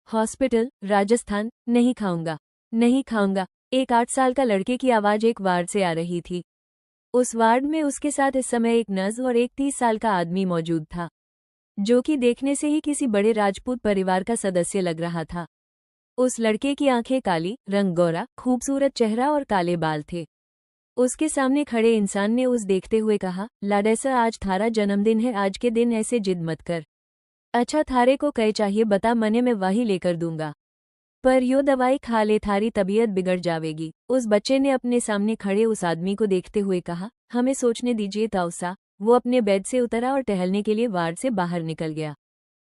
Hospital, Rajasthan. नहीं खाऊंगा, नहीं खाऊंगा। एक 8 साल का लड़के की आवाज एक वार्ड से आ रही थी। उस वार्ड में उसके साथ इस समय एक नर्स और एक 30 साल का आदमी मौजूद था, जो कि देखने से ही किसी बड़े राजपूत परिवार का सदस्य लग रहा था। उस लड़के की आंखें काली, रंग गोरा, खूबसूरत चेहरा और काले बाल थे। उसके सामने खड़े इंसान ने उस देखते हुए कहा, लाडेसा, आज थारा जन्मदिन है, आज के दिन ऐसे जिद मत कर। अच्छा, थारे को कई चाहिए बता, मने मैं वही लेकर दूंगा, पर यो दवाई खा ले, थारी तबीयत बिगड़ जावेगी। उस बच्चे ने अपने सामने खड़े उस आदमी को देखते हुए कहा, हमें सोचने दीजिए ताऊसा। वो अपने बेड से उतरा और टहलने के लिए वार्ड से बाहर निकल गया।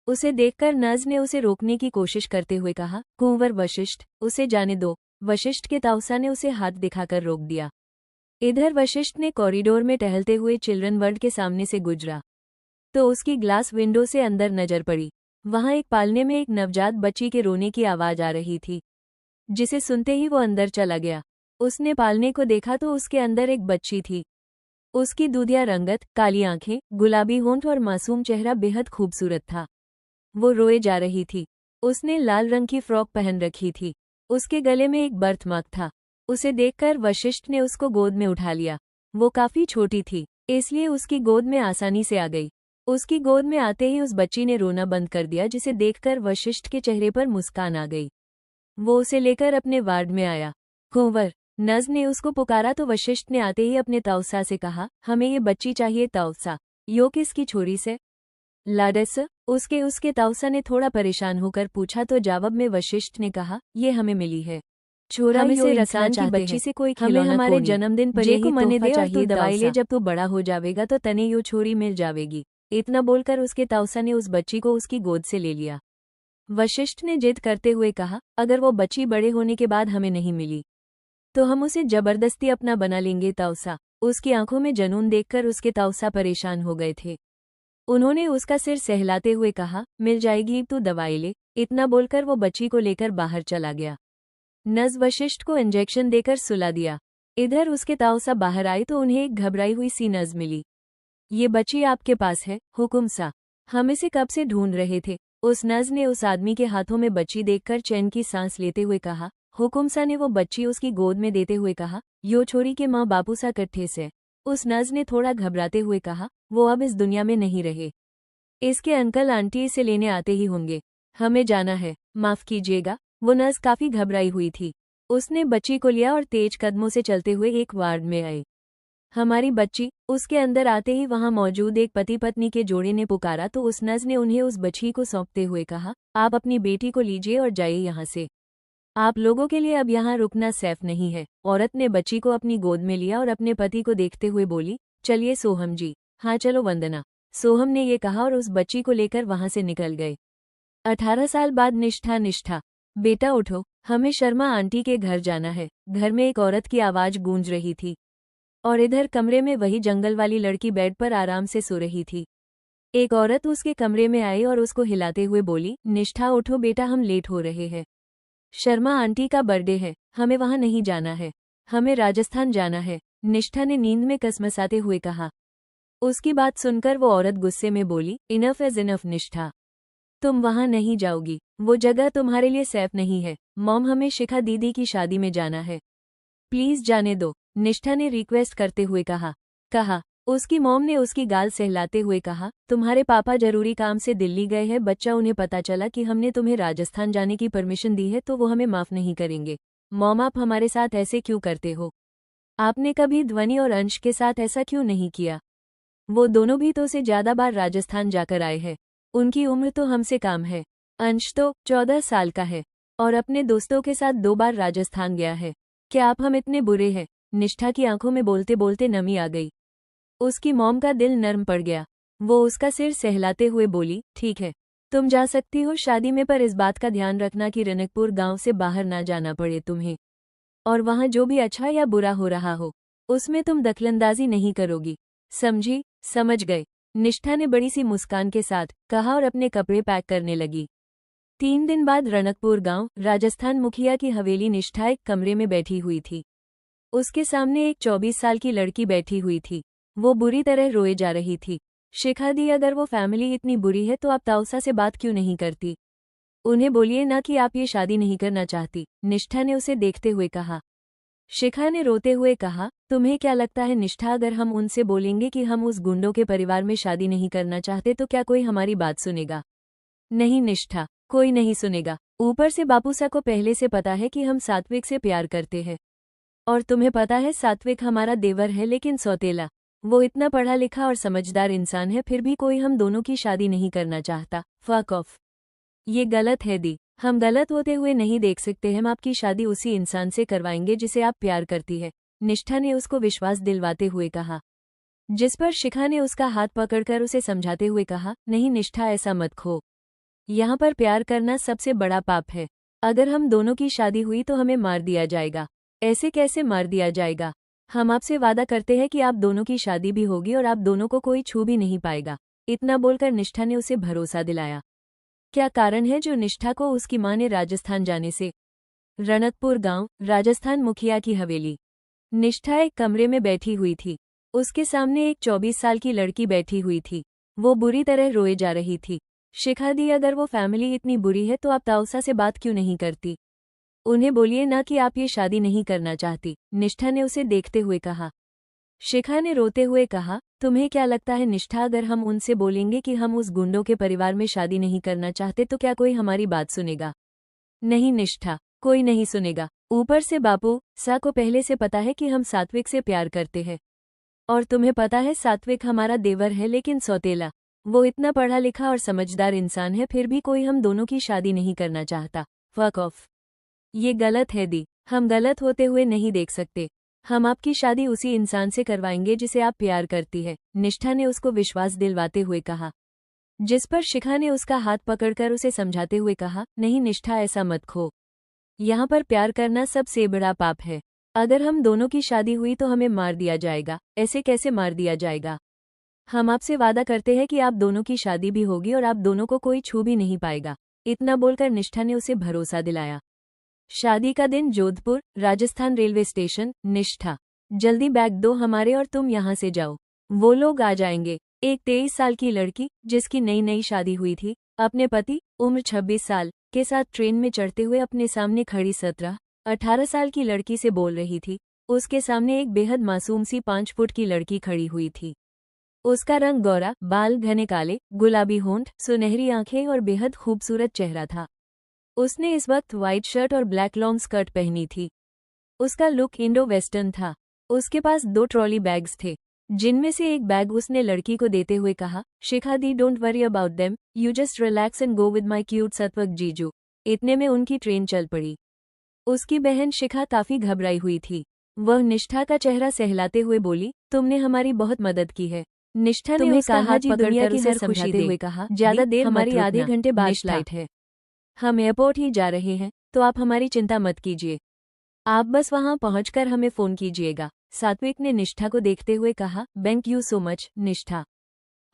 उसे देखकर नर्स ने उसे रोकने की कोशिश करते हुए कहा, कुंवर वशिष्ठ, उसे जाने दो। वशिष्ठ के ताऊसा ने उसे हाथ दिखाकर रोक दिया। इधर वशिष्ठ ने कॉरिडोर में टहलते हुए चिल्ड्रन वर्ल्ड के सामने से गुजरा तो उसकी ग्लास विंडो से अंदर नजर पड़ी। वहां एक पालने में एक नवजात बच्ची के रोने की आवाज आ रही थी, जिसे सुनते ही वो अंदर चला गया। उसने पालने को देखा तो उसके अंदर एक बच्ची थी। उसकी दूधिया रंगत, काली आंखें, गुलाबी होंठ और मासूम चेहरा बेहद खूबसूरत था। वो रोए जा रही थी। उसने लाल रंग की फ्रॉक पहन रखी थी। उसके गले में एक बर्थमार्क था। उसे देखकर वशिष्ठ ने उसको गोद में उठा लिया। वो काफी छोटी थी, इसलिए उसकी गोद में आसानी से आ गई। उसकी गोद में आते ही उस बच्ची ने रोना बंद कर दिया, जिसे देखकर वशिष्ठ के चेहरे पर मुस्कान आ गई। वो उसे लेकर अपने वार्ड में आया। कुंवर, नर्स ने उसको पुकारा तो वशिष्ठ ने आते ही अपने ताऊसा से कहा, हमें ये बच्ची चाहिए ताऊसा। यो किसकी छोरी से? लाडेस, उसके ताऊसा ने थोड़ा परेशान होकर पूछा तो जवाब में वशिष्ठ ने कहा, ये हमें मिली है। छोरा हम यो इसे रखना इंसान की चाहते बच्ची हैं। से कोई हमें खिलौना हमारे कोनी। जन्मदिन पर जे यही को मने तोहफा दे और चाहिए तू दवाई ले, ताऊसा। जब तू बड़ा हो जावेगा तो तने यो छोरी मिल जावेगी। इतना बोलकर उसके ताऊसा ने उस बच्ची को उसकी गोद से ले लिया। वशिष्ठ ने जिद करते हुए कहा, अगर वो बच्ची बड़े होने के बाद हमें नहीं मिली तो हम उसे जबरदस्ती अपना बना लेंगे ताऊसा। उसकी आंखों में जनून देखकर उसके ताऊसा परेशान हो गए थे। उन्होंने उसका सिर सहलाते हुए कहा, मिल जाएगी, तू दवाई ले। इतना बोलकर वो बच्ची को लेकर बाहर चला गया। नर्स वशिष्ठ को इंजेक्शन देकर सुला दिया। इधर उसके ताऊसा बाहर आए तो उन्हें एक घबराई हुई सी नर्स मिली। ये बच्ची आपके पास है, हुकुम सा। हम इसे कब से ढूंढ रहे थे। उस नर्स ने उस आदमी के हाथों में बच्ची देखकर चैन की सांस लेते हुए कहा। हुकुम सा ने वो बच्ची उसकी गोद में देते हुए कहा, यो छोरी के माँ बापू सा कट्ठे से। उस नर्स ने थोड़ा घबराते हुए कहा, वो अब इस दुनिया में नहीं रहे। इसके अंकल आंटी इसे लेने आते ही होंगे। हमें जाना है, माफ कीजिएगा। वो नर्स काफी घबराई हुई थी। उसने बच्ची को लिया और तेज कदमों से चलते हुए एक वार्ड में आए। हमारी बच्ची। उसके अंदर आते ही वहां मौजूद एक पति पत्नी के जोड़े ने पुकारा तो उस नर्स ने उन्हें उस बच्ची को सौंपते हुए कहा, आप अपनी बेटी को लीजिए और जाइए यहाँ से। आप लोगों के लिए अब यहाँ रुकना सेफ नहीं है। औरत ने बच्ची को अपनी गोद में लिया और अपने पति को देखते हुए बोली, चलिए सोहम जी। हाँ चलो वंदना। सोहम ने ये कहा और उस बच्ची को लेकर वहां से निकल गए। 18 साल बाद निष्ठा, बेटा उठो, हमें शर्मा आंटी के घर जाना है। घर में एक औरत की आवाज गूंज रही थी और इधर कमरे में वही जंगल वाली लड़की बेड पर आराम से सो रही थी। एक औरत उसके कमरे में आई और उसको हिलाते हुए बोली, निष्ठा उठो बेटा, हम लेट हो रहे हैं। शर्मा आंटी का बर्थडे है, हमें वहां नहीं जाना है, हमें राजस्थान जाना है। निष्ठा ने नींद में कसमसाते हुए कहा। उसकी बात सुनकर वो औरत गुस्से में बोली, इनफ इज इनफ निष्ठा, तुम वहां नहीं जाओगी। वो जगह तुम्हारे लिए सेफ नहीं है। मॉम, हमें शिखा दीदी की शादी में जाना है, प्लीज जाने दो। निष्ठा ने रिक्वेस्ट करते हुए कहा। उसकी मॉम ने उसकी गाल सहलाते हुए कहा, तुम्हारे पापा जरूरी काम से दिल्ली गए हैं बच्चा, उन्हें पता चला कि हमने तुम्हें राजस्थान जाने की परमिशन दी है तो वो हमें माफ नहीं करेंगे। मॉम, आप हमारे साथ ऐसे क्यों करते हो? आपने कभी ध्वनि और अंश के साथ ऐसा क्यों नहीं किया? वो दोनों भी तो से ज्यादा बार राजस्थान जाकर आए हैं। उनकी उम्र तो हमसे कम है। अंश तो 14 साल का है और अपने दोस्तों के साथ 2 बार राजस्थान गया है। क्या आप हम इतने बुरे हैं? निष्ठा की आंखों में बोलते बोलते नमी आ गई। उसकी मॉम का दिल नर्म पड़ गया। वो उसका सिर सहलाते हुए बोली, ठीक है, तुम जा सकती हो शादी में, पर इस बात का ध्यान रखना कि रनकपुर गांव से बाहर ना जाना पड़े तुम्हें, और वहां जो भी अच्छा या बुरा हो रहा हो उसमें तुम दखलंदाजी नहीं करोगी, समझी? समझ गए, निष्ठा ने बड़ी सी मुस्कान के साथ कहा और अपने कपड़े पैक करने लगी। 3 दिन बाद रनकपुर गांव, राजस्थान, मुखिया की हवेली। निष्ठा एक कमरे में बैठी हुई थी। उसके सामने एक 24 साल की लड़की बैठी हुई थी। वो बुरी तरह रोए जा रही थी। शिखा दी, अगर वो फैमिली इतनी बुरी है तो आप ताऊसा से बात क्यों नहीं करती? उन्हें बोलिए ना कि आप ये शादी नहीं करना चाहती, निष्ठा ने उसे देखते हुए कहा। शिखा ने रोते हुए कहा, तुम्हें क्या लगता है निष्ठा, अगर हम उनसे बोलेंगे कि हम उस गुंडों के परिवार में शादी नहीं करना चाहते तो क्या कोई हमारी बात सुनेगा? नहीं निष्ठा, कोई नहीं सुनेगा। ऊपर से बापूसा को पहले से पता है कि हम सात्विक से प्यार करते हैं। और तुम्हें पता है सात्विक हमारा देवर है लेकिन सौतेला। वो इतना पढ़ा लिखा और समझदार इंसान है, फिर भी कोई हम दोनों की शादी नहीं करना चाहता। Fuck off. ये गलत है दी, हम गलत होते हुए नहीं देख सकते। हम आपकी शादी उसी इंसान से करवाएंगे जिसे आप प्यार करती है, निष्ठा ने उसको विश्वास दिलवाते हुए कहा। जिस पर शिखा ने उसका हाथ पकड़कर उसे समझाते हुए कहा, नहीं निष्ठा, ऐसा मत खो। यहाँ पर प्यार करना सबसे बड़ा पाप है। अगर हम दोनों की शादी हुई तो हमें मार दिया जाएगा। ऐसे कैसे मार दिया जाएगा? हम आपसे वादा करते हैं कि आप दोनों की शादी भी होगी और आप दोनों को कोई छू भी नहीं पाएगा। इतना बोलकर निष्ठा ने उसे भरोसा दिलाया। क्या कारण है जो निष्ठा को उसकी मां ने राजस्थान जाने से? रणकपुर गांव, राजस्थान, मुखिया की हवेली। निष्ठा एक कमरे में बैठी हुई थी। उसके सामने एक 24 साल की लड़की बैठी हुई थी। वो बुरी तरह रोए जा रही थी। शिखा दी, अगर वो फैमिली इतनी बुरी है तो आप ताउसा से बात क्यों नहीं करती? उन्हें बोलिए ना कि आप ये शादी नहीं करना चाहती, निष्ठा ने उसे देखते हुए कहा। शिखा ने रोते हुए कहा, तुम्हें क्या लगता है निष्ठा, अगर हम उनसे बोलेंगे कि हम उस गुंडों के परिवार में शादी नहीं करना चाहते तो क्या कोई हमारी बात सुनेगा? नहीं निष्ठा, कोई नहीं सुनेगा। ऊपर से बापू सा को पहले से पता है कि हम सात्विक से प्यार करते हैं। और तुम्हें पता है सात्विक हमारा देवर है लेकिन सौतेला। वो इतना पढ़ा लिखा और समझदार इंसान है, फिर भी कोई हम दोनों की शादी नहीं करना चाहता। Fuck off. ये गलत है दी, हम गलत होते हुए नहीं देख सकते। हम आपकी शादी उसी इंसान से करवाएंगे जिसे आप प्यार करती है, निष्ठा ने उसको विश्वास दिलवाते हुए कहा। जिस पर शिखा ने उसका हाथ पकड़कर उसे समझाते हुए कहा, नहीं निष्ठा, ऐसा मत खो। यहाँ पर प्यार करना सबसे बड़ा पाप है। अगर हम दोनों की शादी हुई तो हमें मार दिया जाएगा। ऐसे कैसे मार दिया जाएगा? हम आपसे वादा करते हैं कि आप दोनों की शादी भी होगी और आप दोनों को कोई छू भी नहीं पाएगा। इतना बोलकर निष्ठा ने उसे भरोसा दिलाया। शादी का दिन, जोधपुर, राजस्थान, रेलवे स्टेशन। निष्ठा, जल्दी बैग दो हमारे और तुम यहाँ से जाओ, वो लोग आ जाएंगे। एक 23 साल की लड़की जिसकी नई नई शादी हुई थी, अपने पति उम्र 26 साल के साथ ट्रेन में चढ़ते हुए अपने सामने खड़ी 17-18 साल की लड़की से बोल रही थी। उसके सामने एक बेहद मासूम सी 5 फुट की लड़की खड़ी हुई थी। उसका रंग गोरा, बाल घने काले, गुलाबी होंठ, सुनहरी आंखें और बेहद खूबसूरत चेहरा था। उसने इस वक्त व्हाइट शर्ट और ब्लैक लॉन्ग स्कर्ट पहनी थी। उसका लुक इंडो वेस्टर्न था। उसके पास 2 ट्रॉली बैग्स थे, जिनमें से एक बैग उसने लड़की को देते हुए कहा, Shikha di, don't worry about them, you just relax and go with my cute Satvak जीजू। इतने में उनकी ट्रेन चल पड़ी। उसकी बहन शिखा काफी घबराई हुई थी। वह निष्ठा का चेहरा सहलाते हुए बोली, तुमने हमारी बहुत मदद की है। निष्ठा ने उसका हाथ पकड़कर उसे समझाते हुए कहा, ज्यादा देर हमारी आधे घंटे बाद फ्लाइट है। हम एयरपोर्ट ही जा रहे हैं, तो आप हमारी चिंता मत कीजिए। आप बस वहां पहुंचकर हमें फोन कीजिएगा। सात्विक ने निष्ठा को देखते हुए कहा, थैंक यू सो मच निष्ठा,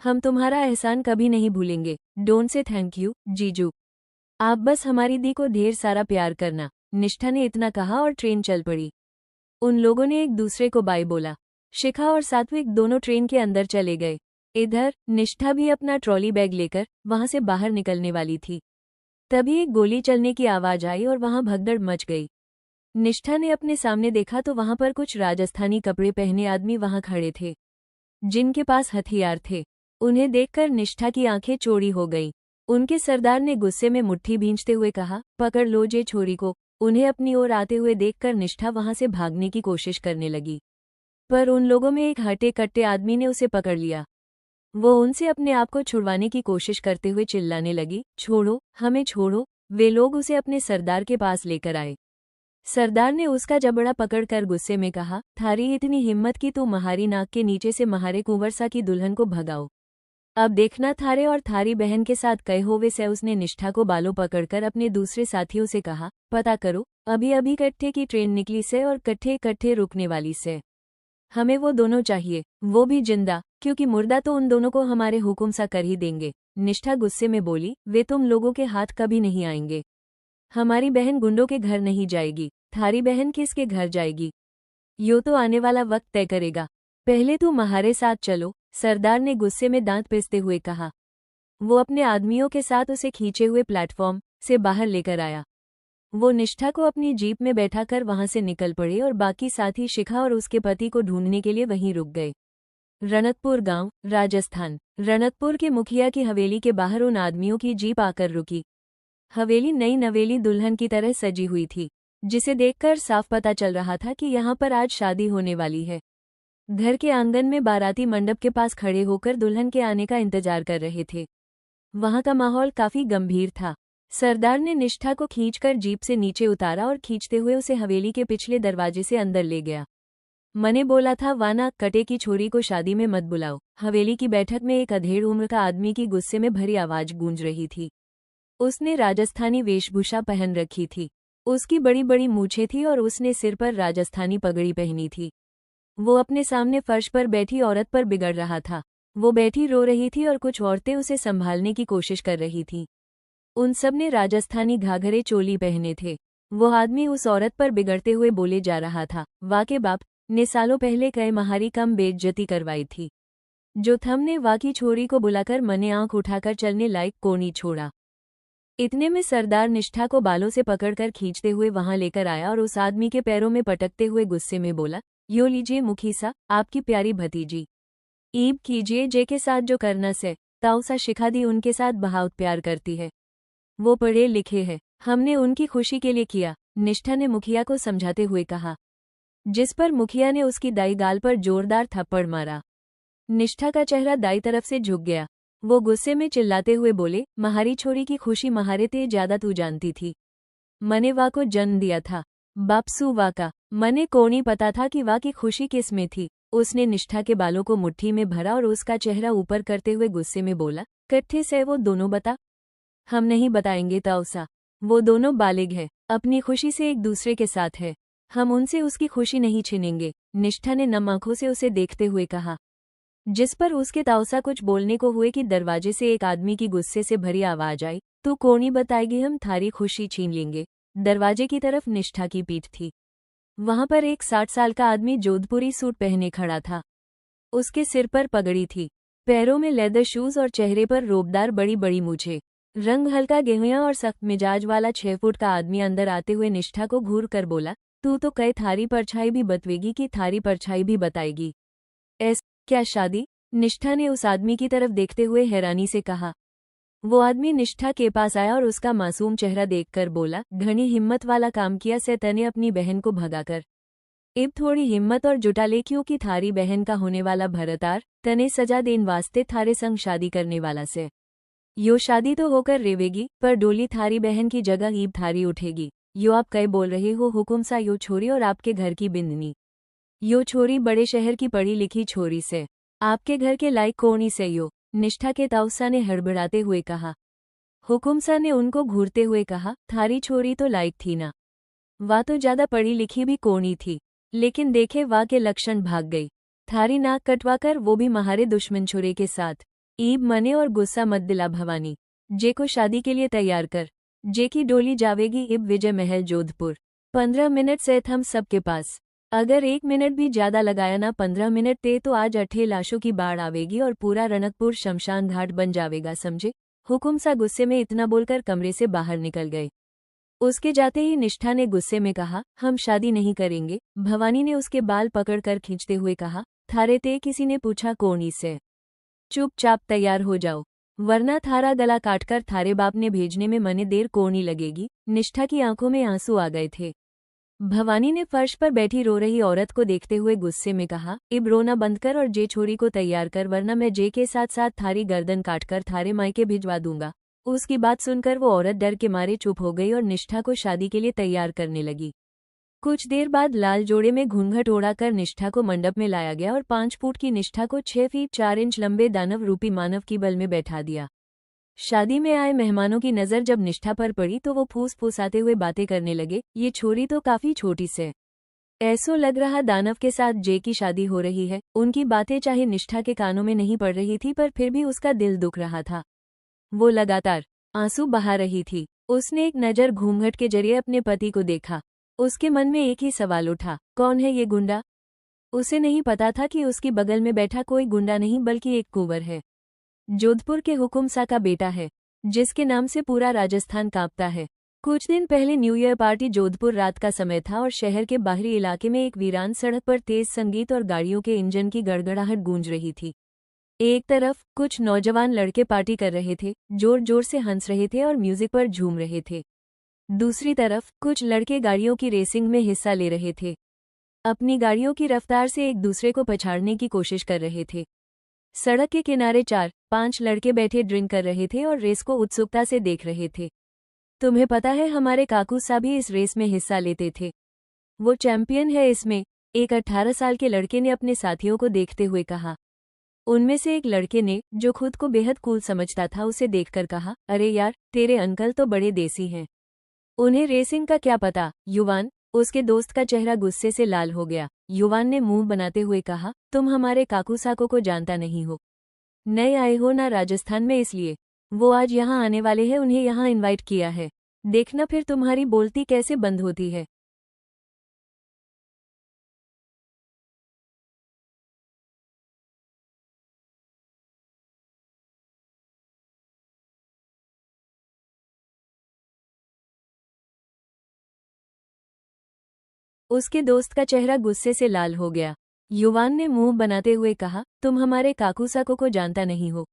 हम तुम्हारा एहसान कभी नहीं भूलेंगे। डोंट से थैंक यू जीजू, आप बस हमारी दी को ढेर सारा प्यार करना। निष्ठा ने इतना कहा और ट्रेन चल पड़ी। उन लोगों ने एक दूसरे को बाय बोला। शिखा और सात्विक दोनों ट्रेन के अंदर चले गए। इधर निष्ठा भी अपना ट्रॉली बैग लेकर वहां से बाहर निकलने वाली थी। तभी एक गोली चलने की आवाज आई और वहां भगदड़ मच गई। निष्ठा ने अपने सामने देखा तो वहां पर कुछ राजस्थानी कपड़े पहने आदमी वहां खड़े थे, जिनके पास हथियार थे। उन्हें देखकर निष्ठा की आंखें चौड़ी हो गईं। उनके सरदार ने गुस्से में मुट्ठी भींचते हुए कहा, पकड़ लो जे छोरी को। उन्हें अपनी ओर आते हुए देखकर निष्ठा वहां से भागने की कोशिश करने लगी, पर उन लोगों में एक हटे कट्टे आदमी ने उसे पकड़ लिया। वो उनसे अपने आप को छुड़वाने की कोशिश करते हुए चिल्लाने लगी, छोड़ो, हमें छोड़ो। वे लोग उसे अपने सरदार के पास लेकर आए। सरदार ने उसका जबड़ा पकड़कर गुस्से में कहा, थारी इतनी हिम्मत की तू महारी नाक के नीचे से महारे कुंवरसा की दुल्हन को भगाओ। अब देखना थारे और थारी बहन के साथ कई होवे से। उसने निष्ठा को बालों पकड़कर अपने दूसरे साथियों से कहा, पता करो, अभी अभी कट्ठे की ट्रेन निकली से और कट्ठे कट्ठे रुकने वाली से। हमें वो दोनों चाहिए, वो भी जिंदा, क्योंकि मुर्दा तो उन दोनों को हमारे हुक्म सा कर ही देंगे। निष्ठा गुस्से में बोली, वे तुम लोगों के हाथ कभी नहीं आएंगे। हमारी बहन गुंडों के घर नहीं जाएगी। थारी बहन किसके घर जाएगी, यो तो आने वाला वक्त तय करेगा। पहले तू हमारे साथ चलो, सरदार ने गुस्से में दांत पीसते हुए कहा। वो अपने आदमियों के साथ उसे खींचे हुए प्लेटफॉर्म से बाहर लेकर आया। वो निष्ठा को अपनी जीप में बैठाकर वहां से निकल पड़े और बाकी साथी शिखा और उसके पति को ढूंढने के लिए वहीं रुक गए। रणकपुर गांव, राजस्थान। रणकपुर के मुखिया की हवेली के बाहर उन आदमियों की जीप आकर रुकी। हवेली नई नवेली दुल्हन की तरह सजी हुई थी, जिसे देखकर साफ पता चल रहा था कि यहाँ पर आज शादी होने वाली है। घर के आंगन में बाराती मंडप के पास खड़े होकर दुल्हन के आने का इंतजार कर रहे थे। वहां का माहौल काफी गंभीर था। सरदार ने निष्ठा को खींचकर जीप से नीचे उतारा और खींचते हुए उसे हवेली के पिछले दरवाजे से अंदर ले गया। मने बोला था, वाना कटे की छोरी को शादी में मत बुलाओ। हवेली की बैठक में एक अधेड़ उम्र का आदमी की गुस्से में भरी आवाज गूंज रही थी। उसने राजस्थानी वेशभूषा पहन रखी थी। उसकी बड़ी बड़ी मूछें थी और उसने सिर पर राजस्थानी पगड़ी पहनी थी। वो अपने सामने फर्श पर बैठी औरत पर बिगड़ रहा था। वो बैठी रो रही थी और कुछ औरतें उसे संभालने की कोशिश कर रही थीं। उन सब ने राजस्थानी घाघरे चोली पहने थे। वो आदमी उस औरत पर बिगड़ते हुए बोले जा रहा था, वाह के बाप ने सालों पहले कई महारी कम बेइज्जती करवाई थी। जो थम ने वाह की छोरी को बुलाकर मने आंख उठाकर चलने लायक को नहीं छोड़ा। इतने में सरदार निष्ठा को बालों से पकड़कर खींचते हुए वहां लेकर आया और उस आदमी के पैरों में पटकते हुए गुस्से में बोला, यो लीजिए मुखीसा, आपकी प्यारी भतीजी। ईब कीजिए जे के साथ जो करना से। ताऊसा शिखा दी उनके साथ बहुत प्यार करती है। वो पढ़े लिखे है, हमने उनकी खुशी के लिए किया, निष्ठा ने मुखिया को समझाते हुए कहा। जिस पर मुखिया ने उसकी दाई गाल पर जोरदार थप्पड़ मारा। निष्ठा का चेहरा दाई तरफ से झुक गया। वो गुस्से में चिल्लाते हुए बोले, महारी छोरी की खुशी महारे ते ज्यादा तू जानती थी। मने वा को जन्म दिया था, बापसू वा का। मने को नहीं पता था कि वा की खुशी किस में थी। उसने निष्ठा के बालों को मुट्ठी में भरा और उसका चेहरा ऊपर करते हुए गुस्से में बोला, कट्ठे से वो दोनों बता। हम नहीं बताएंगे ताऊसा। वो दोनों बालिग है, अपनी खुशी से एक दूसरे के साथ है। हम उनसे उसकी खुशी नहीं छीनेंगे। निष्ठा ने नम आंखों से उसे देखते हुए कहा। जिस पर उसके ताऊसा कुछ बोलने को हुए कि दरवाजे से एक आदमी की गुस्से से भरी आवाज आई, तू कोनी बताएगी, हम थारी खुशी छीन लेंगे। दरवाजे की तरफ निष्ठा की पीठ थी। वहां पर एक 60 साल का आदमी जोधपुरी सूट पहने खड़ा था। उसके सिर पर पगड़ी थी, पैरों में लेदर शूज और चेहरे पर रोबदार बड़ी बड़ी मूछें। रंग हल्का गेहुआ और सख्त मिजाज वाला 6 फुट का आदमी अंदर आते हुए निष्ठा को घूर कर बोला, तू तो कई थारी परछाई भी बतवेगी कि थारी परछाई भी बताएगी। क्या शादी? निष्ठा ने उस आदमी की तरफ देखते हुए हैरानी से कहा। वो आदमी निष्ठा के पास आया और उसका मासूम चेहरा देखकर बोला, घनी हिम्मत वाला काम किया से तने अपनी बहन को भगाकर। अब थोड़ी हिम्मत और जुटा ले, क्योंकि थारी बहन का होने वाला भरतार तने सजा देन वास्ते थारे संग शादी करने वाला से। यो शादी तो होकर रेवेगी, पर डोली थारी बहन की जगह ईब थारी उठेगी। यो आप कई बोल रहे हो हुकुम सा, यो छोरी और आपके घर की बिंदनी। यो छोरी बड़े शहर की पढ़ी लिखी छोरी से, आपके घर के लायक कौनी से यो। निष्ठा के ताऊसा ने हड़बड़ाते हुए कहा। हुकुमसा ने उनको घूरते हुए कहा, थारी छोरी तो लायक थी ना। वाह तो ज्यादा पढ़ी लिखी भी कोनी थी, लेकिन देखे वाह के लक्षण भाग गई। थारी नाक कटवाकर, वो भी महारे दुश्मन छोरे के साथ। ईब मने और गुस्सा मत दिला भवानी। जे को शादी के लिए तैयार कर। जे की डोली जावेगी इब विजय महल जोधपुर। 15 मिनट से हम सबके पास। अगर 1 मिनट भी ज्यादा लगाया ना 15 मिनट ते, तो आज 8 लाशों की बाढ़ आवेगी और पूरा रणकपुर शमशान घाट बन जावेगा, समझे। हुकुम सा गुस्से में इतना बोलकर कमरे से बाहर निकल गए। उसके जाते ही निष्ठा ने गुस्से में कहा, हम शादी नहीं करेंगे। भवानी ने उसके बाल पकड़कर खींचते हुए कहा, थारे ते किसी ने पूछा कौन से? चुपचाप तैयार हो जाओ, वरना थारा गला काटकर थारे बाप ने भेजने में मने देर कोनी लगेगी। निष्ठा की आंखों में आंसू आ गए थे। भवानी ने फर्श पर बैठी रो रही औरत को देखते हुए गुस्से में कहा, इब रोना बंद कर और जे छोरी को तैयार कर, वरना मैं जे के साथ साथ थारी गर्दन काटकर थारे मायके भिजवा दूंगा। उसकी बात सुनकर वो औरत डर के मारे चुप हो गई और निष्ठा को शादी के लिए तैयार करने लगी। कुछ देर बाद लाल जोड़े में घूंघट ओढ़ाकर निष्ठा को मंडप में लाया गया और 5 फुट की निष्ठा को 6 फीट 4 इंच लंबे दानव रूपी मानव की बल में बैठा दिया। शादी में आए मेहमानों की नजर जब निष्ठा पर पड़ी तो वो फूस फूसाते हुए बातें करने लगे, ये छोरी तो काफी छोटी से। ऐसो लग रहा दानव के साथ जे की शादी हो रही है। उनकी बातें चाहे निष्ठा के कानों में नहीं पड़ रही थी, पर फिर भी उसका दिल दुख रहा था। वो लगातार आंसू बहा रही थी। उसने एक नजर घूंघट के जरिए अपने पति को देखा। उसके मन में एक ही सवाल उठा, कौन है ये गुंडा? उसे नहीं पता था कि उसकी बगल में बैठा कोई गुंडा नहीं, बल्कि एक कुंवर है। जोधपुर के हुकुमसा का बेटा है। जिसके नाम से पूरा राजस्थान कांपता है। कुछ दिन पहले न्यू ईयर पार्टी जोधपुर रात का समय था और शहर के बाहरी इलाके में एक वीरान सड़क पर तेज संगीत और गाड़ियों के इंजन की गड़गड़ाहट गूंज रही थी। एक तरफ कुछ नौजवान लड़के पार्टी कर रहे थे, जोर जोर से हंस रहे थे और म्यूजिक पर झूम रहे थे। दूसरी तरफ कुछ लड़के गाड़ियों की रेसिंग में हिस्सा ले रहे थे, अपनी गाड़ियों की रफ्तार से एक दूसरे को पछाड़ने की कोशिश कर रहे थे। सड़क के किनारे 4-5 लड़के बैठे ड्रिंक कर रहे थे और रेस को उत्सुकता से देख रहे थे। तुम्हें पता है, हमारे काकू साहब भी इस रेस में हिस्सा लेते थे। वो चैंपियन है इसमें, एक 18 साल के लड़के ने अपने साथियों को देखते हुए कहा। उनमें से एक लड़के ने, जो खुद को बेहद कूल समझता था, उसे देखकर कहा, अरे यार, तेरे अंकल तो बड़े देसी हैं, उन्हें रेसिंग का क्या पता। युवान, उसके दोस्त का चेहरा गुस्से से लाल हो गया। युवान ने मुंह बनाते हुए कहा, तुम हमारे काकू साको को जानता नहीं हो, नए आए हो ना राजस्थान में, इसलिए वो आज यहाँ आने वाले हैं, उन्हें यहाँ इनवाइट किया है। देखना फिर तुम्हारी बोलती कैसे बंद होती है। उसके दोस्त का चेहरा गुस्से से लाल हो गया। युवान ने मुंह बनाते हुए कहा, तुम हमारे काकू साको को जानता नहीं हो,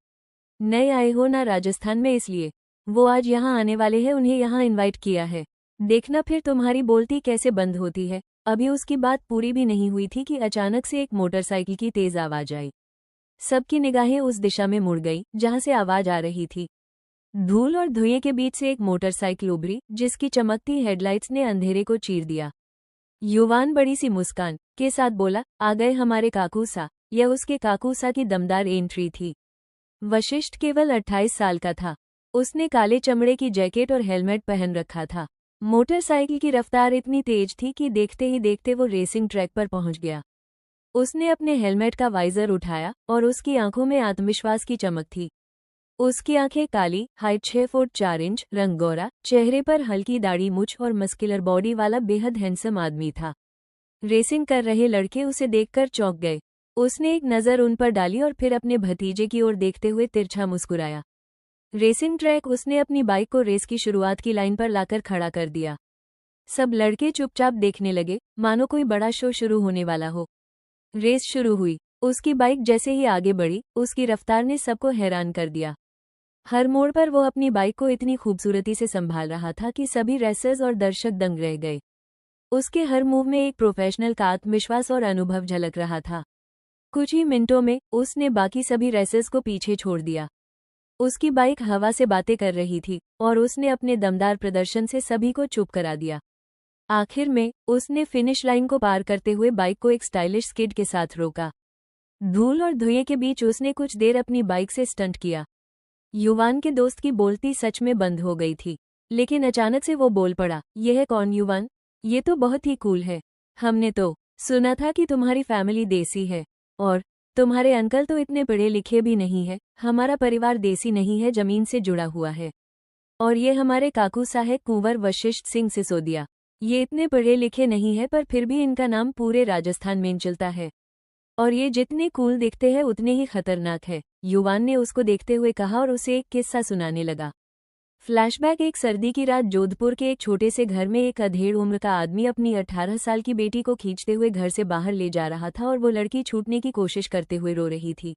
नए आए हो ना राजस्थान में, इसलिए वो आज यहाँ आने वाले हैं, उन्हें यहाँ इनवाइट किया है। देखना फिर तुम्हारी बोलती कैसे बंद होती है। अभी उसकी बात पूरी भी नहीं हुई थी कि अचानक से एक मोटरसाइकिल की तेज आवाज आई। सबकी निगाहें उस दिशा में मुड़ गई जहां से आवाज आ रही थी। धूल और धुएं के बीच से एक मोटरसाइकिल उभरी, जिसकी चमकती हेडलाइट्स ने अंधेरे को चीर दिया। युवान बड़ी सी मुस्कान के साथ बोला, आ गए हमारे काकूसा। यह उसके काकूसा की दमदार एंट्री थी। वशिष्ठ केवल 28 साल का था। उसने काले चमड़े की जैकेट और हेलमेट पहन रखा था। मोटरसाइकिल की रफ्तार इतनी तेज थी कि देखते ही देखते वो रेसिंग ट्रैक पर पहुंच गया। उसने अपने हेलमेट का वाइजर उठाया और उसकी आंखों में आत्मविश्वास की चमक थी। उसकी आंखें काली, हाइट 6 फुट 4 इंच, रंग गोरा, चेहरे पर हल्की दाढ़ी मूछ और मस्कुलर बॉडी वाला बेहद हैंडसम आदमी था। रेसिंग कर रहे लड़के उसे देखकर चौंक गए। उसने एक नज़र उन पर डाली और फिर अपने भतीजे की ओर देखते हुए तिरछा मुस्कुराया। रेसिंग ट्रैक उसने अपनी बाइक को रेस की शुरुआत की लाइन पर लाकर खड़ा कर दिया। सब लड़के चुपचाप देखने लगे, मानो कोई बड़ा शो शुरू होने वाला हो। रेस शुरू हुई। उसकी बाइक जैसे ही आगे बढ़ी, उसकी रफ्तार ने सबको हैरान कर दिया। हर मोड़ पर वो अपनी बाइक को इतनी खूबसूरती से संभाल रहा था कि सभी रेसर्स और दर्शक दंग रह गए। उसके हर मूव में एक प्रोफेशनल का आत्मविश्वास और अनुभव झलक रहा था। कुछ ही मिनटों में उसने बाकी सभी रेसर्स को पीछे छोड़ दिया। उसकी बाइक हवा से बातें कर रही थी और उसने अपने दमदार प्रदर्शन से सभी को चुप करा दिया। आखिर में उसने फिनिश लाइन को पार करते हुए बाइक को एक स्टाइलिश स्किड के साथ रोका। धूल और धुएं के बीच उसने कुछ देर अपनी बाइक से स्टंट किया। युवान के दोस्त की बोलती सच में बंद हो गई थी, लेकिन अचानक से वो बोल पड़ा, यह है कौन युवान? ये तो बहुत ही कूल है। हमने तो सुना था कि तुम्हारी फैमिली देसी है और तुम्हारे अंकल तो इतने पढ़े लिखे भी नहीं है। हमारा परिवार देसी नहीं है, जमीन से जुड़ा हुआ है। और ये हमारे काकू साहब कुंवर वशिष्ठ सिंह सिसोदिया, ये इतने पढ़े लिखे नहीं है पर फिर भी इनका नाम पूरे राजस्थान में चलता है। और ये जितने कूल दिखते हैं उतने ही खतरनाक है। युवान ने उसको देखते हुए कहा और उसे एक किस्सा सुनाने लगा। फ्लैशबैक। एक सर्दी की रात जोधपुर के एक छोटे से घर में एक अधेड़ उम्र का आदमी अपनी 18 साल की बेटी को खींचते हुए घर से बाहर ले जा रहा था और वो लड़की छूटने की कोशिश करते हुए रो रही थी।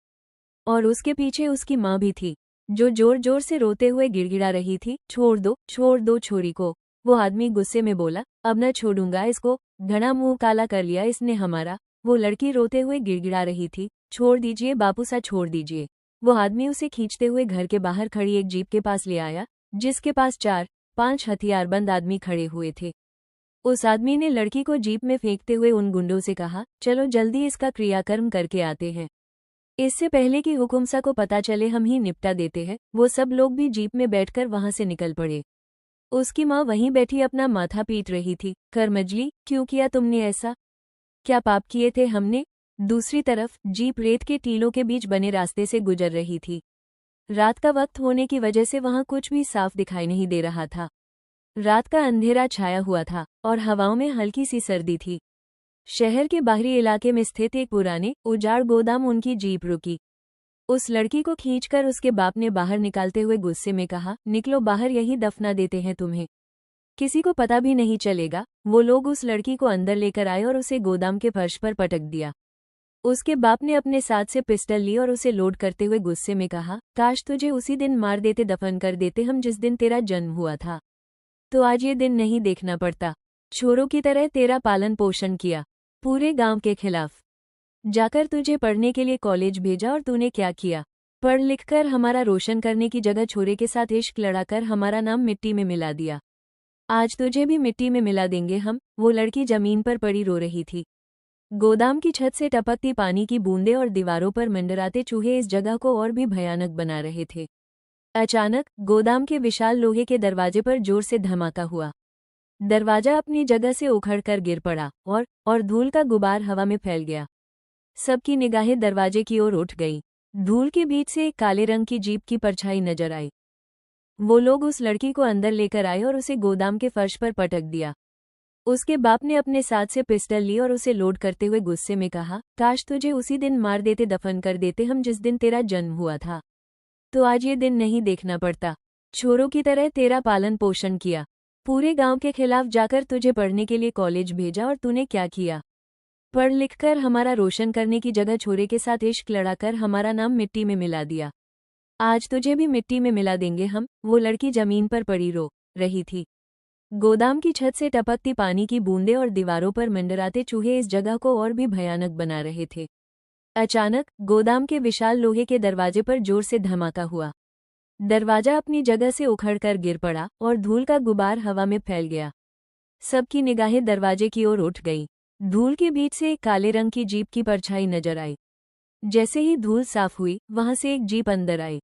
और उसके पीछे उसकी माँ भी थी, जो जोर जोर से रोते हुए गिड़गिड़ा रही थी, छोड़ दो छोरी को। वो आदमी गुस्से में बोला, अब न छोड़ूंगा इसको, घना मुंह काला कर लिया इसने हमारा। वो लड़की रोते हुए गिड़गिड़ा रही थी, छोड़ दीजिए बापू सा, छोड़ दीजिए। वो आदमी उसे खींचते हुए घर के बाहर खड़ी एक जीप के पास ले आया, जिसके पास 4-5 हथियारबंद आदमी खड़े हुए थे। उस आदमी ने लड़की को जीप में फेंकते हुए उन गुंडों से कहा, चलो जल्दी इसका क्रियाकर्म करके आते हैं, इससे पहले कि हुकुमसा को पता चले हम ही निपटा देते हैं। वो सब लोग भी जीप में बैठकर वहां से निकल पड़े। उसकी माँ वहीं बैठी अपना माथा पीट रही थी, करमजली, क्यों किया तुमने ऐसा? क्या पाप किए थे हमने? दूसरी तरफ जीप रेत के टीलों के बीच बने रास्ते से गुजर रही थी। रात का वक्त होने की वजह से वहां कुछ भी साफ दिखाई नहीं दे रहा था। रात का अंधेरा छाया हुआ था और हवाओं में हल्की सी सर्दी थी। शहर के बाहरी इलाके में स्थित एक पुराने उजाड़ गोदाम उनकी जीप रुकी। उस लड़की को खींचकर उसके बाप ने बाहर निकालते हुए गुस्से में कहा, निकलो बाहर, यही दफना देते हैं तुम्हें, किसी को पता भी नहीं चलेगा। वो लोग उस लड़की को अंदर लेकर आए और उसे गोदाम के फर्श पर पटक दिया। उसके बाप ने अपने साथ से पिस्टल ली और उसे लोड करते हुए गुस्से में कहा, काश तुझे उसी दिन मार देते, दफन कर देते हम जिस दिन तेरा जन्म हुआ था, तो आज ये दिन नहीं देखना पड़ता। छोरों की तरह तेरा पालन पोषण किया, पूरे गांव के खिलाफ जाकर तुझे पढ़ने के लिए कॉलेज भेजा, और तूने क्या किया? पढ़ लिख कर हमारा रोशन करने की जगह छोरे के साथ इश्क लड़ाकर हमारा नाम मिट्टी में मिला दिया। आज तुझे भी मिट्टी में मिला देंगे हम। वो लड़की जमीन पर पड़ी रो रही थी। गोदाम की छत से टपकती पानी की बूंदें और दीवारों पर मंडराते चूहे इस जगह को और भी भयानक बना रहे थे। अचानक गोदाम के विशाल लोहे के दरवाजे पर जोर से धमाका हुआ। दरवाजा अपनी जगह से उखड़कर गिर पड़ा और धूल का गुबार हवा में फैल गया। सबकी निगाहें दरवाजे की ओर उठ गईं। धूल के बीच से एक काले रंग की जीप की परछाई नजर आई। वो लोग उस लड़की को अंदर लेकर आए और उसे गोदाम के फर्श पर पटक दिया। उसके बाप ने अपने साथ से पिस्टल ली और उसे लोड करते हुए गुस्से में कहा, काश तुझे उसी दिन मार देते, दफन कर देते हम जिस दिन तेरा जन्म हुआ था, तो आज ये दिन नहीं देखना पड़ता। छोरों की तरह तेरा पालन पोषण किया, पूरे गांव के खिलाफ जाकर तुझे पढ़ने के लिए कॉलेज भेजा, और तूने क्या किया? पढ़ लिख कर हमारा रोशन करने की जगह छोरे के साथ इश्क लड़ाकर हमारा नाम मिट्टी में मिला दिया। आज तुझे भी मिट्टी में मिला देंगे हम। वो लड़की जमीन पर पड़ी रो रही थी। गोदाम की छत से टपकती पानी की बूंदें और दीवारों पर मंडराते चूहे इस जगह को और भी भयानक बना रहे थे। अचानक गोदाम के विशाल लोहे के दरवाजे पर जोर से धमाका हुआ। दरवाजा अपनी जगह से उखड़कर गिर पड़ा और धूल का गुबार हवा में फैल गया। सबकी निगाहें दरवाजे की ओर उठ गईं। धूल के बीच से एक काले रंग की जीप की परछाई नजर आई। जैसे ही धूल साफ हुई, वहां से एक जीप अंदर आई।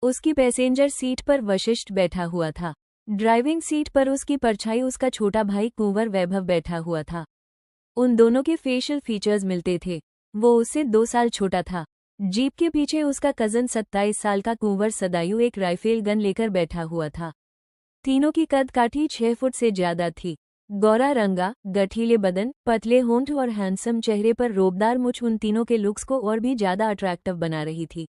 उसकी पैसेंजर सीट पर वशिष्ठ बैठा हुआ था। ड्राइविंग सीट पर उसकी परछाई उसका छोटा भाई कुंवर वैभव बैठा हुआ था। उन दोनों के फेशियल फीचर्स मिलते थे। वो उससे 2 साल छोटा था। जीप के पीछे उसका कजन 27 साल का कुंवर सदायु एक राइफल गन लेकर बैठा हुआ था। तीनों की कद काठी 6 फुट से ज्यादा थी। गोरा रंगा, गठीले बदन, पतले होंठ और हैंडसम चेहरे पर रोबदार मुछ उन तीनों के लुक्स को और भी ज्यादा अट्रैक्टिव बना रही थी।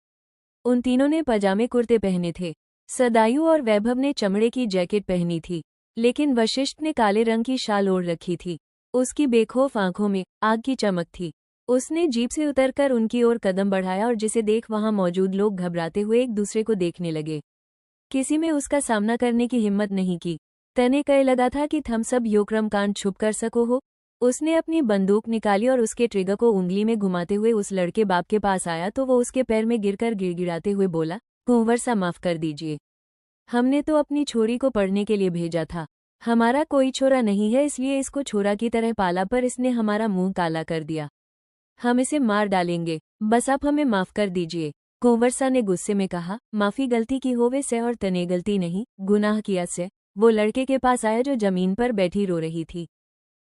उन तीनों ने पजामे कुर्ते पहने थे। सदायु और वैभव ने चमड़े की जैकेट पहनी थी, लेकिन वशिष्ठ ने काले रंग की शाल ओढ़ रखी थी। उसकी बेखौफ आंखों में आग की चमक थी। उसने जीप से उतरकर उनकी ओर कदम बढ़ाया और जिसे देख वहां मौजूद लोग घबराते हुए एक दूसरे को देखने लगे। किसी में उसका सामना करने की हिम्मत नहीं की। तने कहे लगा था कि थम सब योक्रम कांड छुप कर सको हो। उसने अपनी बंदूक निकाली और उसके ट्रिगर को उंगली में घुमाते हुए उस लड़के बाप के पास आया तो वो उसके पैर में गिरकर गिड़गिड़ाते हुए बोला, कुंवर सा माफ कर दीजिए, हमने तो अपनी छोरी को पढ़ने के लिए भेजा था। हमारा कोई छोरा नहीं है, इसलिए इसको छोरा की तरह पाला, पर इसने हमारा मुंह काला कर दिया। हम इसे मार डालेंगे, बस आप हमें माफ कर दीजिए। कुंवर सा ने गुस्से में कहा, माफी गलती की होवे से और तने गलती नहीं, गुनाह किया से। वो लड़के के पास आया जो जमीन पर बैठी रो रही थी।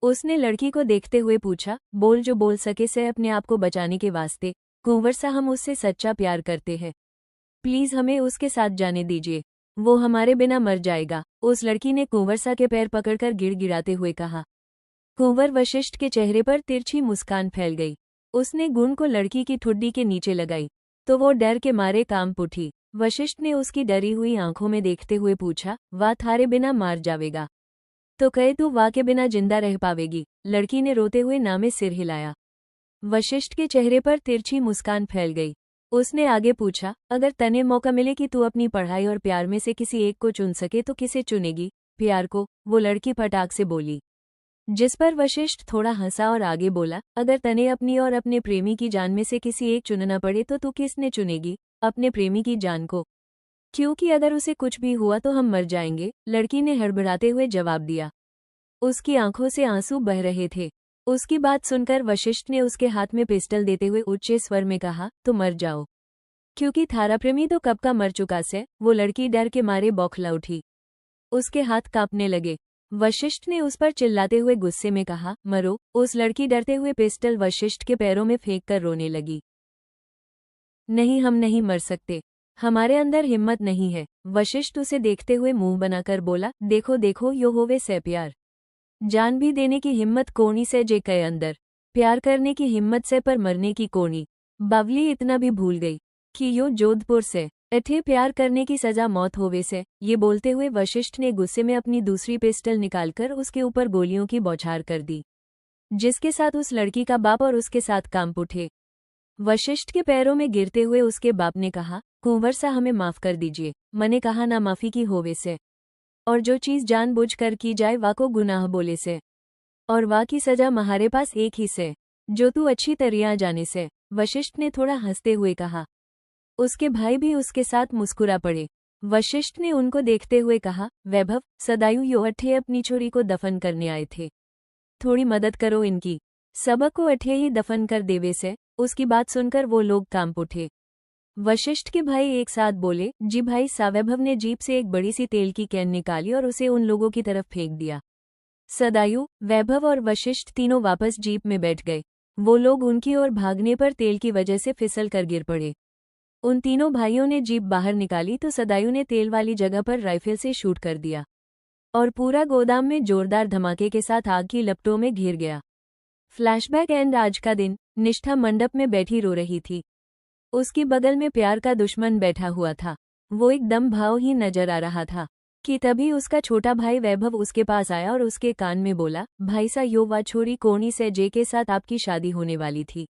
उसने लड़की को देखते हुए पूछा, बोल जो बोल सके से अपने आप को बचाने के वास्ते। कुंवर सा, हम उससे सच्चा प्यार करते हैं, प्लीज हमें उसके साथ जाने दीजिए, वो हमारे बिना मर जाएगा। उस लड़की ने कुंवर सा के पैर पकड़कर गिड़गिड़ाते हुए कहा। कुंवर वशिष्ठ के चेहरे पर तिरछी मुस्कान फैल गई। उसने गुण को लड़की की ठुड्डी के नीचे लगाई तो वो डर के मारे कांप उठी। वशिष्ठ ने उसकी डरी हुई आंखों में देखते हुए पूछा, वाह थारे बिना मार जावेगा तो कहे तू वाह के बिना जिंदा रह पावेगी। लड़की ने रोते हुए ना में सिर हिलाया। वशिष्ठ के चेहरे पर तिरछी मुस्कान फैल गई। उसने आगे पूछा, अगर तने मौका मिले कि तू अपनी पढ़ाई और प्यार में से किसी एक को चुन सके तो किसे चुनेगी? प्यार को, वो लड़की फटाक से बोली। जिस पर वशिष्ठ थोड़ा हंसा और आगे बोला, अगर तने अपनी और अपने प्रेमी की जान में से किसी एक चुनना पड़े तो तू किसने चुनेगी? अपने प्रेमी की जान को, क्योंकि अगर उसे कुछ भी हुआ तो हम मर जाएंगे। लड़की ने हड़बड़ाते हुए जवाब दिया। उसकी आंखों से आंसू बह रहे थे। उसकी बात सुनकर वशिष्ठ ने उसके हाथ में पिस्टल देते हुए उच्च स्वर में कहा, तो मर जाओ, क्योंकि थारा प्रेमी तो कब का मर चुका से। वो लड़की डर के मारे बौखला उठी। उसके हाथ कांपने लगे। वशिष्ठ ने उस पर चिल्लाते हुए गुस्से में कहा, मरो। उस लड़की डरते हुए पिस्टल वशिष्ठ के पैरों में फेंक कर रोने लगी। नहीं, हम नहीं मर सकते, हमारे अंदर हिम्मत नहीं है। वशिष्ठ उसे देखते हुए मुंह बनाकर बोला, देखो देखो यो होवे से प्यार, जान भी देने की हिम्मत कोनी से जे कहे अंदर, प्यार करने की हिम्मत से पर मरने की कोनी। बावली इतना भी भूल गई। कि यो जोधपुर से अठे प्यार करने की सजा मौत होवे से। ये बोलते हुए वशिष्ठ ने गुस्से में अपनी दूसरी पिस्टल निकालकर उसके ऊपर गोलियों की बौछार कर दी, जिसके साथ उस लड़की का बाप और उसके साथ कांप उठे। वशिष्ठ के पैरों में गिरते हुए उसके बाप ने कहा, कुंवर सा हमें माफ कर दीजिए, मने कहा ना माफी की होवे से, और जो चीज जानबूझकर की जाए वा को गुनाह बोले से, और वा की सजा म्हारे पास एक ही से, जो तू अच्छी तरह जाने से। वशिष्ठ ने थोड़ा हंसते हुए कहा। उसके भाई भी उसके साथ मुस्कुरा पड़े। वशिष्ठ ने उनको देखते हुए कहा, वैभव, सदायु यो अठे अपनी छोरी को दफन करने आए थे, थोड़ी मदद करो इनकी, सबक को अठे ही दफन कर देवे से। उसकी बात सुनकर वो लोग कांप उठे। वशिष्ठ के भाई एक साथ बोले, जी भाई। सावैभव ने जीप से एक बड़ी सी तेल की कैन निकाली और उसे उन लोगों की तरफ फेंक दिया। सदायु, वैभव और वशिष्ठ तीनों वापस जीप में बैठ गए। वो लोग उनकी ओर भागने पर तेल की वजह से फिसल कर गिर पड़े। उन तीनों भाइयों ने जीप बाहर निकाली तो सदायु ने तेल वाली जगह पर राइफल से शूट कर दिया और पूरा गोदाम में जोरदार धमाके के साथ आग की लपटों में घिर गया। फ्लैशबैक एंड आज का दिन। निष्ठा मंडप में बैठी रो रही थी। उसकी बगल में प्यार का दुश्मन बैठा हुआ था। वो एकदम भाव ही नजर आ रहा था कि तभी उसका छोटा भाई वैभव उसके पास आया और उसके कान में बोला, भाई सा यो वा छोरी कोनी से जे के साथ आपकी शादी होने वाली थी,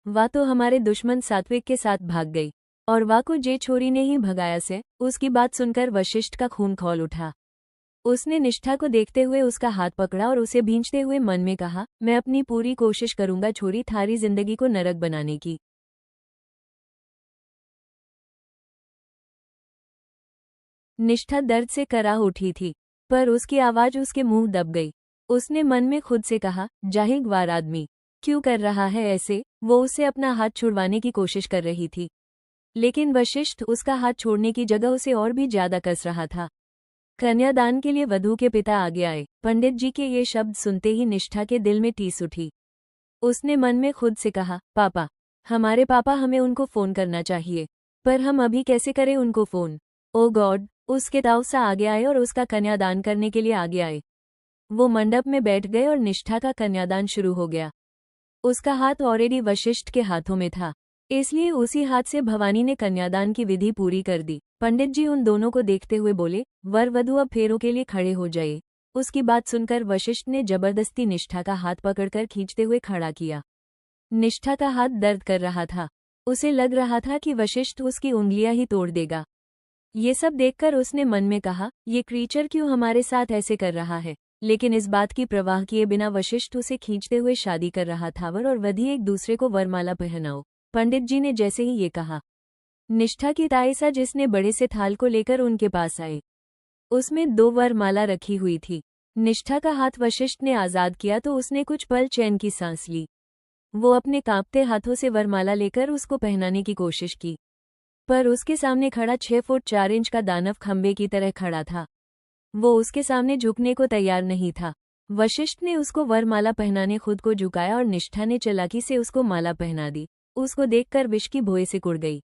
वा तो हमारे दुश्मन सात्विक के साथ भाग गई, और वा को जे छोरी ने ही भगाया से। उसकी बात सुनकर वशिष्ठ का खून खौल उठा। उसने निष्ठा को देखते हुए उसका हाथ पकड़ा और उसे भींचते हुए मन में कहा, मैं अपनी पूरी कोशिश करूंगा छोरी थारी जिंदगी को नरक बनाने की। निष्ठा दर्द से कराह उठी थी, पर उसकी आवाज उसके मुंह दब गई। उसने मन में खुद से कहा, जाहिलगवार आदमी, क्यों कर रहा है ऐसे। वो उससे अपना हाथ छुड़वाने की कोशिश कर रही थी, लेकिन वशिष्ठ उसका हाथ छोड़ने की जगह उसे और भी ज्यादा कस रहा था। कन्यादान के लिए वधू के पिता आगे आए। पंडित जी के ये शब्द सुनते ही निष्ठा के दिल में टीस उठी। उसने मन में खुद से कहा, पापा, हमारे पापा, हमें उनको फोन करना चाहिए, पर हम अभी कैसे करें उनको फोन। ओ गॉड। उसके ताऊ सा आगे आए और उसका कन्यादान करने के लिए आगे आए। वो मंडप में बैठ गए और निष्ठा का कन्यादान शुरू हो गया। उसका हाथ ऑलरेडी वशिष्ठ के हाथों में था, इसलिए उसी हाथ से भवानी ने कन्यादान की विधि पूरी कर दी। पंडित जी उन दोनों को देखते हुए बोले, वर वधू अब फेरों के लिए खड़े हो जाए। उसकी बात सुनकर वशिष्ठ ने जबरदस्ती निष्ठा का हाथ पकड़कर खींचते हुए खड़ा किया। निष्ठा का हाथ दर्द कर रहा था। उसे लग रहा था कि वशिष्ठ उसकी उंगलियां ही तोड़ देगा। ये सब देखकर उसने मन में कहा, ये क्रीचर क्यों हमारे साथ ऐसे कर रहा है। लेकिन इस बात की परवाह किए बिना वशिष्ठ उसे खींचते हुए शादी कर रहा था। वर और वधी एक दूसरे को वरमाला पहनाओ। पंडित जी ने जैसे ही ये कहा, निष्ठा की ताईसा जिसने बड़े से थाल को लेकर उनके पास आए, उसमें 2 वरमाला रखी हुई थी। निष्ठा का हाथ वशिष्ठ ने आजाद किया तो उसने कुछ पल चैन की सांस ली। वो अपने कांपते हाथों से वरमाला लेकर उसको पहनाने की कोशिश की, पर उसके सामने खड़ा 6 फुट 4 इंच का दानव खंबे की तरह खड़ा था। वो उसके सामने झुकने को तैयार नहीं था। वशिष्ठ ने उसको वरमाला पहनाने खुद को झुकाया और निष्ठा ने चालाकी से उसको माला पहना दी। उसको देखकर विष की भोए से कुड़ गई।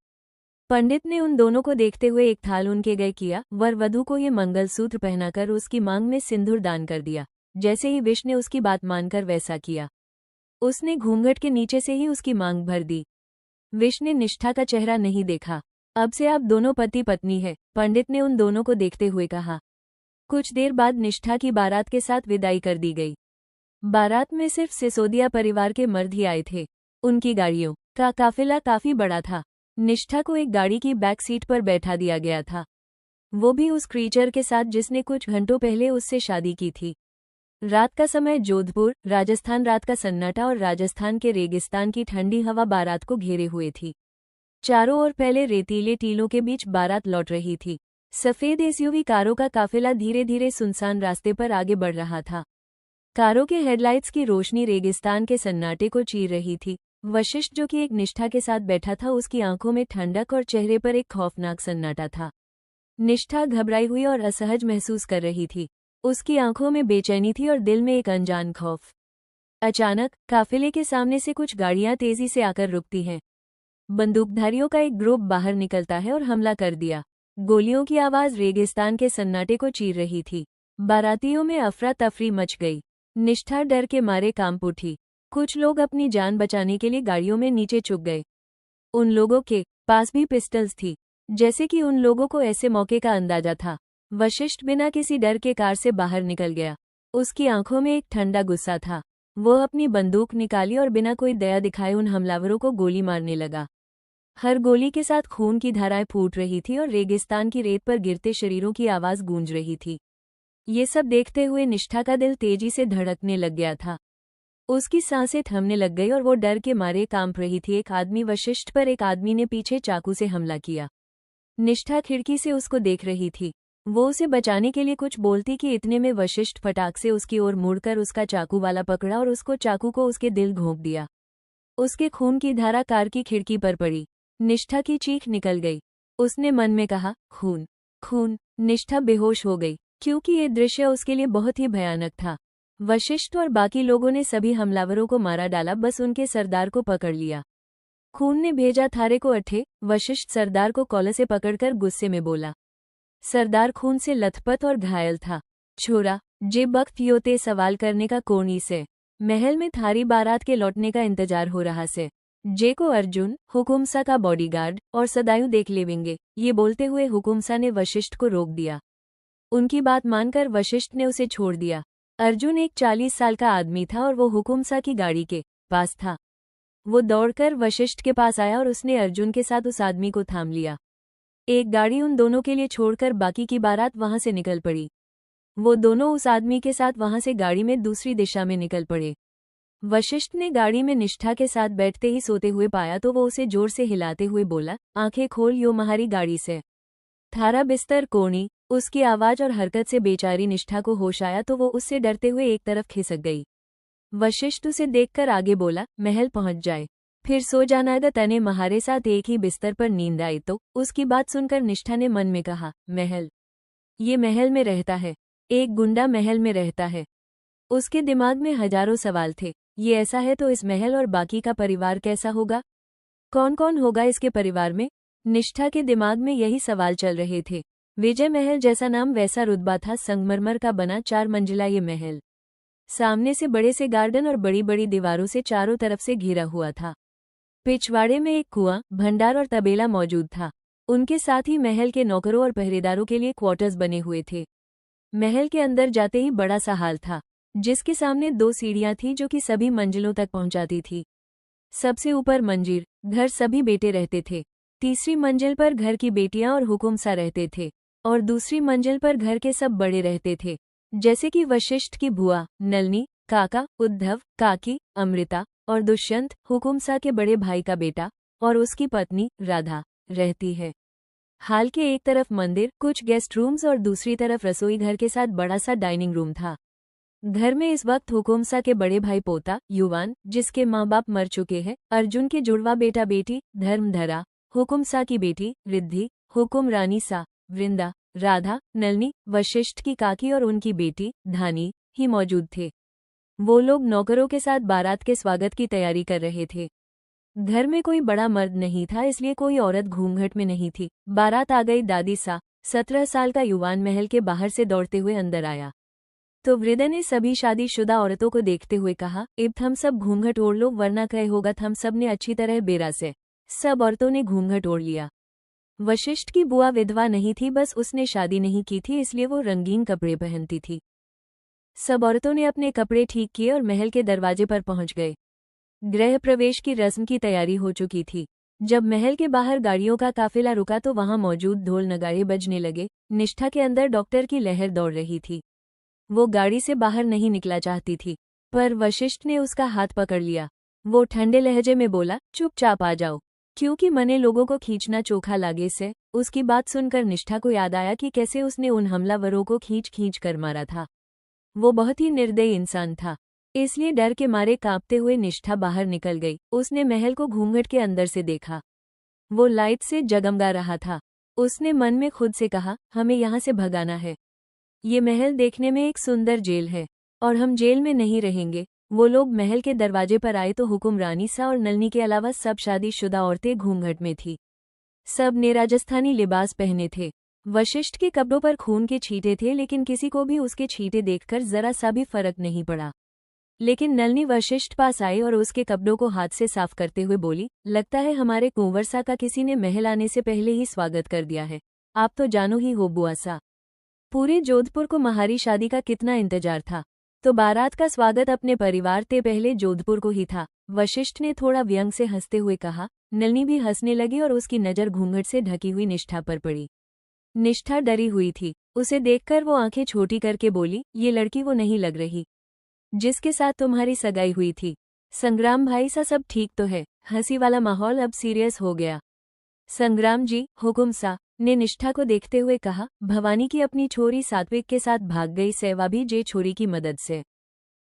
पंडित ने उन दोनों को देखते हुए एक थाल उनके गए किया। वर वधू को ये मंगलसूत्र पहनाकर उसकी मांग में सिंदूर दान कर दिया। जैसे ही विष ने उसकी बात मानकर वैसा किया, उसने घूंघट के नीचे से ही उसकी मांग भर दी। विष ने निष्ठा का चेहरा नहीं देखा। अब से आप दोनों पति पत्नी है, पंडित ने उन दोनों को देखते हुए कहा। कुछ देर बाद निष्ठा की बारात के साथ विदाई कर दी गई। बारात में सिर्फ सिसोदिया परिवार के मर्द ही आए थे। उनकी गाड़ियों का काफिला काफी बड़ा था। निष्ठा को एक गाड़ी की बैक सीट पर बैठा दिया गया था, वो भी उस क्रीचर के साथ जिसने कुछ घंटों पहले उससे शादी की थी। रात का समय, जोधपुर, राजस्थान। रात का सन्नाटा और राजस्थान के रेगिस्तान की ठंडी हवा बारात को घेरे हुए थी। चारों ओर पहले रेतीले टीलों के बीच बारात लौट रही थी। सफेद एसयूवी कारों का काफिला धीरे धीरे सुनसान रास्ते पर आगे बढ़ रहा था। कारों के हेडलाइट्स की रोशनी रेगिस्तान के सन्नाटे को चीर रही थी। वशिष्ठ, जो कि एक निष्ठा के साथ बैठा था, उसकी आंखों में ठंडक और चेहरे पर एक खौफनाक सन्नाटा था। निष्ठा घबराई हुई और असहज महसूस कर रही थी। उसकी आंखों में बेचैनी थी और दिल में एक अनजान खौफ। अचानक काफिले के सामने से कुछ गाड़ियां तेजी से आकर रुकती हैं। बंदूकधारियों का एक ग्रुप बाहर निकलता है और हमला कर दिया। गोलियों की आवाज रेगिस्तान के सन्नाटे को चीर रही थी। बारातियों में अफरा तफरी मच गई। निष्ठा डर के मारे कांप उठी। कुछ लोग अपनी जान बचाने के लिए गाड़ियों में नीचे छुप गए। उन लोगों के पास भी पिस्टल्स थी, जैसे कि उन लोगों को ऐसे मौके का अंदाजा था। वशिष्ठ बिना किसी डर के कार से बाहर निकल गया। उसकी आंखों में एक ठंडा गुस्सा था। वो अपनी बंदूक निकाली और बिना कोई दया दिखाए उन हमलावरों को गोली मारने लगा। हर गोली के साथ खून की धाराएं फूट रही थी और रेगिस्तान की रेत पर गिरते शरीरों की आवाज गूंज रही थी। ये सब देखते हुए निष्ठा का दिल तेजी से धड़कने लग गया था। उसकी सांसें थमने लग गई और वो डर के मारे कांप रही थी। एक आदमी वशिष्ठ पर एक आदमी ने पीछे चाकू से हमला किया। निष्ठा खिड़की से उसको देख रही थी। वो उसे बचाने के लिए कुछ बोलती कि इतने में वशिष्ठ फटाक से उसकी ओर मुड़कर उसका चाकू वाला पकड़ा और उसको चाकू को उसके दिल घोंप दिया। उसके खून की धारा कार की खिड़की पर पड़ी। निष्ठा की चीख निकल गई। उसने मन में कहा, खून, खून। निष्ठा बेहोश हो गई, क्योंकि ये दृश्य उसके लिए बहुत ही भयानक था। वशिष्ठ और बाकी लोगों ने सभी हमलावरों को मारा डाला, बस उनके सरदार को पकड़ लिया। खून ने भेजा थारे को अठे। वशिष्ठ सरदार को कॉलर से पकड़कर गुस्से में बोला। सरदार खून से लथपथ और घायल था। छोरा, जे वक्त योते सवाल करने का कोनी से। महल में थारी बारात के लौटने का इंतजार हो रहा से। जे को अर्जुन, हुकुमसा का बॉडीगार्ड और सदायूं देख लेवेंगे। ये बोलते हुए हुकुमसा ने वशिष्ठ को रोक दिया। उनकी बात मानकर वशिष्ठ ने उसे छोड़ दिया। अर्जुन एक 40 साल का आदमी था और वो हुकुमसा की गाड़ी के पास था। वो दौड़कर वशिष्ठ के पास आया और उसने अर्जुन के साथ उस आदमी को थाम लिया। एक गाड़ी उन दोनों के लिए छोड़कर बाकी की बारात वहां से निकल पड़ी। वो दोनों उस आदमी के साथ वहां से गाड़ी में दूसरी दिशा में निकल पड़े। वशिष्ठ ने गाड़ी में निष्ठा के साथ बैठते ही सोते हुए पाया तो वो उसे जोर से हिलाते हुए बोला, आंखें खोल, यो महारी गाड़ी से। थारा बिस्तर कोनी। उसकी आवाज और हरकत से बेचारी निष्ठा को होश आया तो वो उससे डरते हुए एक तरफ खिसक गई। वशिष्ठ उसे देखकर आगे बोला, महल पहुंच जाए, फिर सो जाना। अगर तने महारे साथ एक ही बिस्तर पर नींद आई तो। उसकी बात सुनकर निष्ठा ने मन में कहा, महल, ये महल में रहता है, एक गुंडा महल में रहता है। उसके दिमाग में हजारों सवाल थे। ये ऐसा है तो इस महल और बाकी का परिवार कैसा होगा? कौन कौन होगा इसके परिवार में? निष्ठा के दिमाग में यही सवाल चल रहे थे। विजय महल जैसा नाम वैसा रुतबा था। संगमरमर का बना 4 मंजिला ये महल। सामने से बड़े से गार्डन और बड़ी बड़ी दीवारों से चारों तरफ से घिरा हुआ था। पिछवाड़े में एक कुआं, भंडार और तबेला मौजूद था। उनके साथ ही महल के नौकरों और पहरेदारों के लिए क्वार्टर्स बने हुए थे। महल के अंदर जाते ही बड़ा सा हाल था, जिसके सामने 2 सीढ़ियां थी जो कि सभी मंजिलों तक पहुंचाती थी। सबसे ऊपर मंजीर, घर सभी बेटे रहते थे। तीसरी मंजिल पर घर की बेटियां और हुकुमसा रहते थे और दूसरी मंजिल पर घर के सब बड़े रहते थे, जैसे कि वशिष्ठ की बुआ नलनी, काका उद्धव, काकी अमृता और दुष्यंत, हुकुमसा के बड़े भाई का बेटा और उसकी पत्नी राधा रहती है। हाल के एक तरफ मंदिर, कुछ गेस्ट रूम्स और दूसरी तरफ रसोई घर के साथ बड़ा सा डाइनिंग रूम था। घर में इस वक्त हुकुमसा के बड़े भाई पोता युवान, जिसके माँ बाप मर चुके हैं, अर्जुन के जुड़वा बेटा बेटी धर्मधरा, हुकुमसा की बेटी रिद्धि, हुकुम रानी सा, वृंदा, राधा, नलनी, वशिष्ठ की काकी और उनकी बेटी धानी ही मौजूद थे। वो लोग नौकरों के साथ बारात के स्वागत की तैयारी कर रहे थे। घर में कोई बड़ा मर्द नहीं था, इसलिए कोई औरत घूंघट में नहीं थी। बारात आ गई। दादी सा 17 साल का युवान महल के बाहर से दौड़ते हुए अंदर आया तो वृद्ध ने सभी शादीशुदा औरतों को देखते हुए कहा, अब थम सब घूंघट ओढ़ लो वरना कह होगा। थम सब ने अच्छी तरह बेरा से। सब औरतों ने घूंघट ओढ़ लिया। वशिष्ठ की बुआ विधवा नहीं थी, बस उसने शादी नहीं की थी, इसलिए वो रंगीन कपड़े पहनती थी। सब औरतों ने अपने कपड़े ठीक किए और महल के दरवाजे पर पहुंच गए। गृह प्रवेश की रस्म की तैयारी हो चुकी थी। जब महल के बाहर गाड़ियों का काफिला रुका तो वहां मौजूद ढोल नगाड़े बजने लगे। निष्ठा के अंदर डॉक्टर की लहर दौड़ रही थी। वो गाड़ी से बाहर नहीं निकला चाहती थी, पर वशिष्ठ ने उसका हाथ पकड़ लिया। वो ठंडे लहजे में बोला, चुपचाप आ जाओ, क्योंकि मने लोगों को खींचना चोखा लागे से। उसकी बात सुनकर निष्ठा को याद आया कि कैसे उसने उन हमलावरों को खींच खींच कर मारा था। वो बहुत ही निर्दयी इंसान था, इसलिए डर के मारे कांपते हुए निष्ठा बाहर निकल गई। उसने महल को घूंघट के अंदर से देखा। वो लाइट से जगमगा रहा था। उसने मन में खुद से कहा, हमें यहाँ से भगाना है। ये महल देखने में एक सुंदर जेल है और हम जेल में नहीं रहेंगे। वो लोग महल के दरवाजे पर आए तो हुकुम रानी सा और नलनी के अलावा सब शादीशुदा औरतें घूंघट में थी। सब ने राजस्थानी लिबास पहने थे। वशिष्ठ के कपड़ों पर खून के छींटे थे, लेकिन किसी को भी उसके छींटे देखकर जरा सा भी फर्क नहीं पड़ा। लेकिन नलनी वशिष्ठ पास आई और उसके कपड़ों को हाथ से साफ करते हुए बोली, लगता है हमारे कुंवर सा का किसी ने महल आने से पहले ही स्वागत कर दिया है। आप तो जानो ही हो बुआ सा, पूरे जोधपुर को महारी शादी का कितना इंतजार था, तो बारात का स्वागत अपने परिवार ते पहले जोधपुर को ही था। वशिष्ठ ने थोड़ा व्यंग से हंसते हुए कहा। नलनी भी हंसने लगी और उसकी नज़र घूंघट से ढकी हुई निष्ठा पर पड़ी। निष्ठा डरी हुई थी। उसे देखकर वो आंखें छोटी करके बोली, ये लड़की वो नहीं लग रही जिसके साथ तुम्हारी सगाई हुई थी। संग्राम भाई सा सब ठीक तो है। हंसी वाला माहौल अब सीरियस हो गया। संग्राम जी, हुकुम सा, ने निष्ठा को देखते हुए कहा। भवानी की अपनी छोरी सात्विक के साथ भाग गई सेवा भी जे छोरी की मदद से।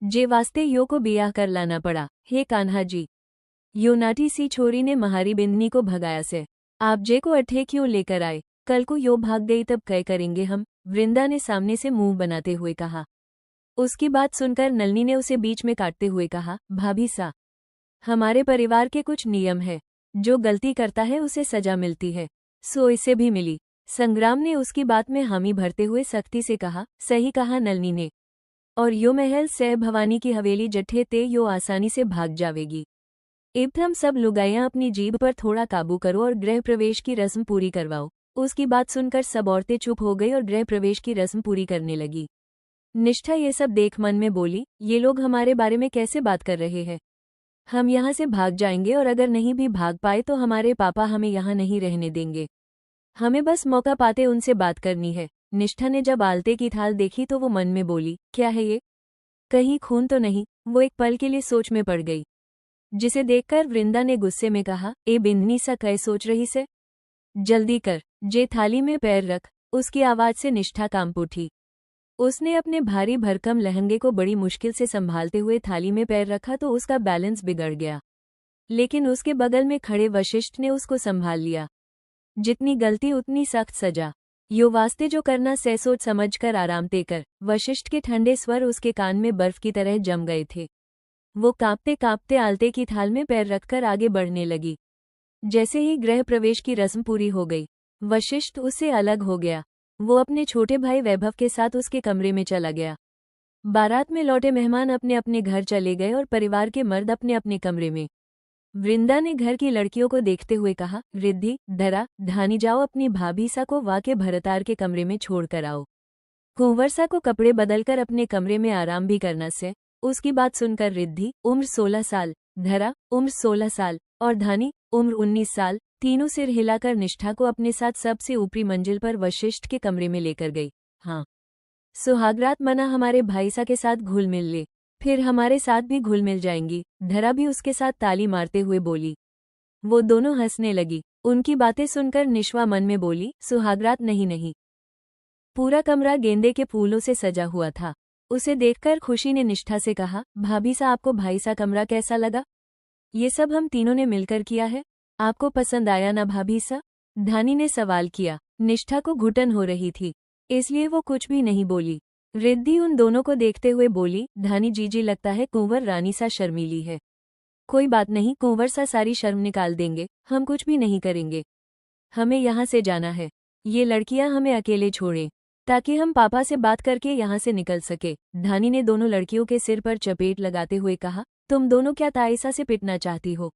जे वास्ते यो को बियाह कर लाना पड़ा। हे कान्हा जी, यो नाटी सी छोरी ने महारी बिंदनी को भगाया से। आप जे को अठे क्यों लेकर आए? कल को यो भाग गई तब कै करेंगे हम? वृंदा ने सामने से मुंह बनाते हुए कहा। उसकी बात सुनकर नलनी ने उसे बीच में काटते हुए कहा, भाभी सा, हमारे परिवार के कुछ नियम है। जो गलती करता है उसे सजा मिलती है, सो इसे भी मिली। संग्राम ने उसकी बात में हामी भरते हुए सख्ती से कहा। सही कहा नलनी ने, और यो महल से भवानी की हवेली जट्ठे ते यो आसानी से भाग जावेगी। एकदम सब लुगाइयां अपनी जीभ पर थोड़ा काबू करो और गृह प्रवेश की रस्म पूरी करवाओ। उसकी बात सुनकर सब औरतें चुप हो गई और गृह प्रवेश की रस्म पूरी करने लगी। निष्ठा ये सब देख मन में बोली, ये लोग हमारे बारे में कैसे बात कर रहे हैं? हम यहाँ से भाग जाएंगे और अगर नहीं भी भाग पाए तो हमारे पापा हमें यहाँ नहीं रहने देंगे। हमें बस मौका पाते उनसे बात करनी है। निष्ठा ने जब आलते की थाल देखी तो वो मन में बोली, क्या है ये? कहीं खून तो नहीं? वो एक पल के लिए सोच में पड़ गई, जिसे देखकर वृंदा ने गुस्से में कहा, ए बिंदनी सा कै सोच रही से? जल्दी कर, जे थाली में पैर रख। उसकी आवाज से निष्ठा कांप उठी। उसने अपने भारी भरकम लहंगे को बड़ी मुश्किल से संभालते हुए थाली में पैर रखा तो उसका बैलेंस बिगड़ गया, लेकिन उसके बगल में खड़े वशिष्ठ ने उसको संभाल लिया। जितनी गलती उतनी सख्त सजा। यो वास्ते जो करना सह सोच समझ कर आराम ते कर। वशिष्ठ के ठंडे स्वर उसके कान में बर्फ की तरह जम गए थे। वो कांपते कांपते आलते की थाल में पैर रखकर आगे बढ़ने लगी। जैसे ही गृह प्रवेश की रस्म पूरी हो गई, वशिष्ठ उससे अलग हो गया। वो अपने छोटे भाई वैभव के साथ उसके कमरे में चला गया। बारात में लौटे मेहमान अपने अपने घर चले गए और परिवार के मर्द अपने अपने कमरे में। वृंदा ने घर की लड़कियों को देखते हुए कहा, रिद्धि, धरा, धानी, जाओ अपनी भाभी सा को वाके भरतार के कमरे में छोड़ कर आओ। कुंवर सा को कपड़े बदलकर अपने कमरे में आराम भी करना से। उसकी बात सुनकर रिद्धि, उम्र 16 साल, धरा, उम्र 16 साल और धानी, उम्र 19 साल, तीनों सिर हिलाकर निष्ठा को अपने साथ सबसे ऊपरी मंजिल पर वशिष्ठ के कमरे में लेकर गई। हाँ, सुहागरात मना हमारे भाईसा के साथ घुल मिल ले, फिर हमारे साथ भी घुल मिल जाएंगी। धरा भी उसके साथ ताली मारते हुए बोली। वो दोनों हंसने लगी। उनकी बातें सुनकर निश्वा मन में बोली, सुहागरात नहीं नहीं। पूरा कमरा गेंदे के फूलों से सजा हुआ था। उसे देखकर खुशी ने निष्ठा से कहा, भाभी सा, आपको भाई सा कमरा कैसा लगा? ये सब हम तीनों ने मिलकर किया है, आपको पसंद आया ना भाभी सा? धानी ने सवाल किया। निष्ठा को घुटन हो रही थी, इसलिए वो कुछ भी नहीं बोली। रिद्धि उन दोनों को देखते हुए बोली, धानी जीजी, लगता है कुंवर रानी सा शर्मीली है। कोई बात नहीं, कुंवर सा सारी शर्म निकाल देंगे, हम कुछ भी नहीं करेंगे। हमें यहाँ से जाना है, ये लड़कियां हमें अकेले छोड़ें, ताकि हम पापा से बात करके यहाँ से निकल सके। धानी ने दोनों लड़कियों के सिर पर चपेट लगाते हुए कहा, तुम दोनों क्या तायसा से पिटना चाहती हो?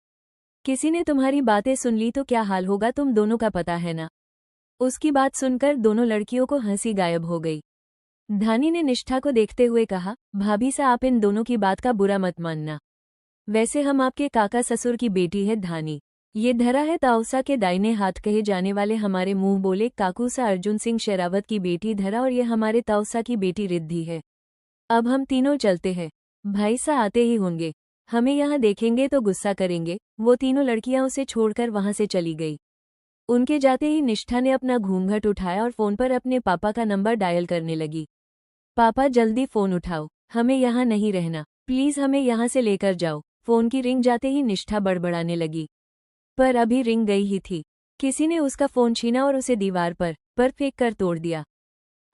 किसी ने तुम्हारी बातें सुन ली तो क्या हाल होगा, तुम दोनों का पता है ना? उसकी बात सुनकर दोनों लड़कियों को हंसी गायब हो गई। धानी ने निष्ठा को देखते हुए कहा, भाभी सा, आप इन दोनों की बात का बुरा मत मानना। वैसे हम आपके काका ससुर की बेटी है धानी। ये धरा है ताउसा के दाहिने हाथ कहे जाने वाले हमारे मुंह बोले काकू सा अर्जुन सिंह शेरावत की बेटी धरा, और ये हमारे ताउसा की बेटी रिद्धि है। अब हम तीनों चलते हैं, भाई सा आते ही होंगे, हमें यहाँ देखेंगे तो गुस्सा करेंगे। वो तीनों लड़कियां उसे छोड़कर वहां से चली गई। उनके जाते ही निष्ठा ने अपना घूंघट उठाया और फोन पर अपने पापा का नंबर डायल करने लगी। पापा, जल्दी फोन उठाओ, हमें यहाँ नहीं रहना, प्लीज हमें यहाँ से लेकर जाओ। फोन की रिंग जाते ही निष्ठा बड़बड़ाने लगी, पर अभी रिंग गई ही थी। किसी ने उसका फोन छीना और उसे दीवार पर फेंक कर तोड़ दिया।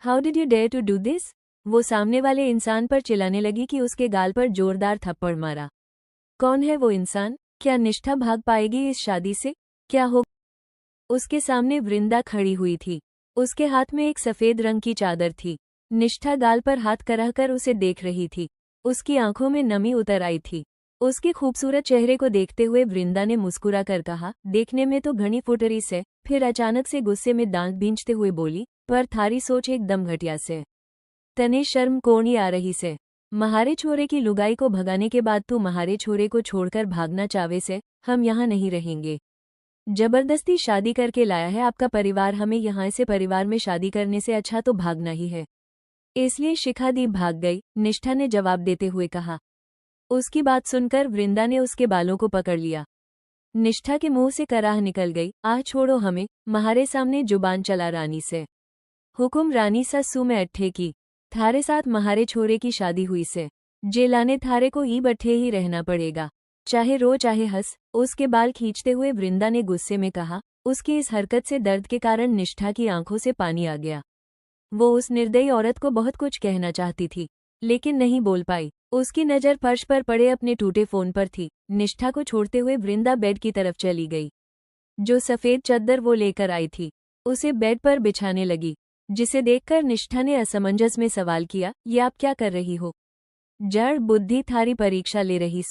How did you dare to do this? वो सामने वाले इंसान पर चिल्लाने लगी कि उसके गाल पर जोरदार थप्पड़ मारा। कौन है वो इंसान? क्या निष्ठा भाग पाएगी इस शादी से? क्या हो? उसके सामने वृंदा खड़ी हुई थी। उसके हाथ में एक सफेद रंग की चादर थी। निष्ठा गाल पर हाथ कराह कर उसे देख रही थी। उसकी आंखों में नमी उतर आई थी। उसके खूबसूरत चेहरे को देखते हुए वृंदा ने मुस्कुरा कर कहा, देखने में तो घनी फुटरी से। फिर अचानक से गुस्से में दांत भींचते हुए बोली, पर थारी सोच एकदम घटिया से। तने शर्म कोनी आ रही से। महारे छोरे की लुगाई को भगाने के बाद तू महारे छोरे को छोड़कर भागना चावे से। हम यहाँ नहीं रहेंगे। जबरदस्ती शादी करके लाया है आपका परिवार हमें, यहाँ ऐसे परिवार में शादी करने से अच्छा तो भागना ही है। इसलिए शिखादीप भाग गई, निष्ठा ने जवाब देते हुए कहा। उसकी बात सुनकर वृंदा ने उसके बालों को पकड़ लिया। निष्ठा के मुंह से कराह निकल गई, आह छोड़ो हमें, महारे सामने जुबान चला रानी से। हुकुम रानी सस्सू में अट्ठे की। थारे साथ महारे छोरे की शादी हुई से। जेलाने थारे को ई बट्ठे ही रहना पड़ेगा, चाहे रो चाहे हंस। उसके बाल खींचते हुए वृंदा ने गुस्से में कहा। उसकी इस हरकत से दर्द के कारण निष्ठा की आंखों से पानी आ गया। वो उस निर्दयी औरत को बहुत कुछ कहना चाहती थी, लेकिन नहीं बोल पाई। उसकी नज़र फर्श पर पड़े अपने टूटे फोन पर थी। निष्ठा को छोड़ते हुए वृंदा बेड की तरफ चली गई। जो सफ़ेद चद्दर वो लेकर आई थी उसे बेड पर बिछाने लगी, जिसे देखकर निष्ठा ने असमंजस में सवाल किया, ये आप क्या कर रही हो? जड़ बुद्धि थारी परीक्षा ले रही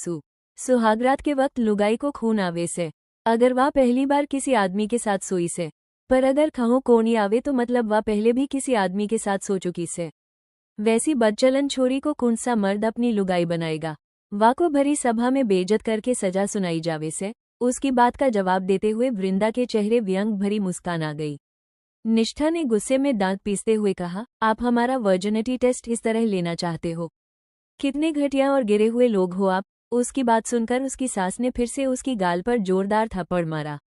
सुहागरात के वक्त लुगाई को खून आवे से। अगर वह पहली बार किसी आदमी के साथ सोई से, पर अगर कहो कोनी आवे तो मतलब वह पहले भी किसी आदमी के साथ सो चुकी से। वैसी बदचलन छोरी को कौन सा मर्द अपनी लुगाई बनाएगा? वाह को भरी सभा में बेइज्जत करके सजा सुनाई जावे से। उसकी बात का जवाब देते हुए वृंदा के चेहरे व्यंग भरी मुस्कान आ गई। निष्ठा ने गुस्से में दांत पीसते हुए कहा, आप हमारा वर्जिनिटी टेस्ट इस तरह लेना चाहते हो? कितने घटिया और गिरे हुए लोग हो आप। उसकी बात सुनकर उसकी सास ने फिर से उसकी गाल पर जोरदार थप्पड़ मारा,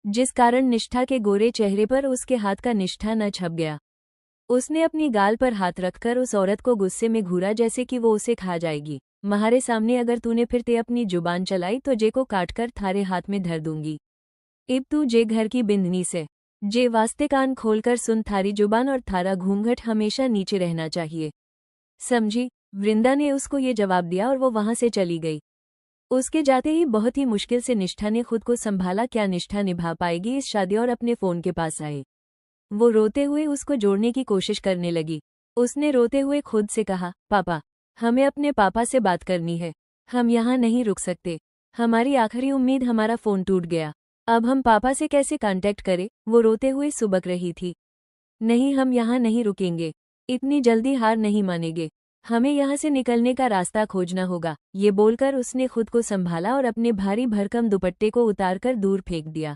जिस कारण निष्ठा के गोरे चेहरे पर उसके हाथ का निष्ठा छप गया। उसने अपनी गाल पर हाथ रखकर उस औरत को गुस्से में घूरा जैसे कि वो उसे खा जाएगी। महारे सामने अगर तूने फिर ते अपनी जुबान चलाई तो जे को काटकर थारे हाथ में धर दूंगी। इब तू जे घर की बिंदनी से जे वास्ते कान खोलकर सुन, थारी जुबान और थारा घूंघट हमेशा नीचे रहना चाहिए, समझी? वृंदा ने उसको ये जवाब दिया और वो वहां से चली गई। उसके जाते ही बहुत ही मुश्किल से निष्ठा ने खुद को संभाला। क्या निष्ठा निभा पाएगी इस शादी? और अपने फोन के पास आए वो रोते हुए उसको जोड़ने की कोशिश करने लगी। उसने रोते हुए खुद से कहा, पापा, हमें अपने पापा से बात करनी है, हम यहाँ नहीं रुक सकते। हमारी आखिरी उम्मीद, हमारा फोन टूट गया, अब हम पापा से कैसे कांटेक्ट करें? वो रोते हुए सुबक रही थी। नहीं, हम यहाँ नहीं रुकेंगे, इतनी जल्दी हार नहीं मानेंगे, हमें यहाँ से निकलने का रास्ता खोजना होगा। ये बोलकर उसने खुद को संभाला और अपने भारी भरकम दुपट्टे को उतारकर दूर फेंक दिया।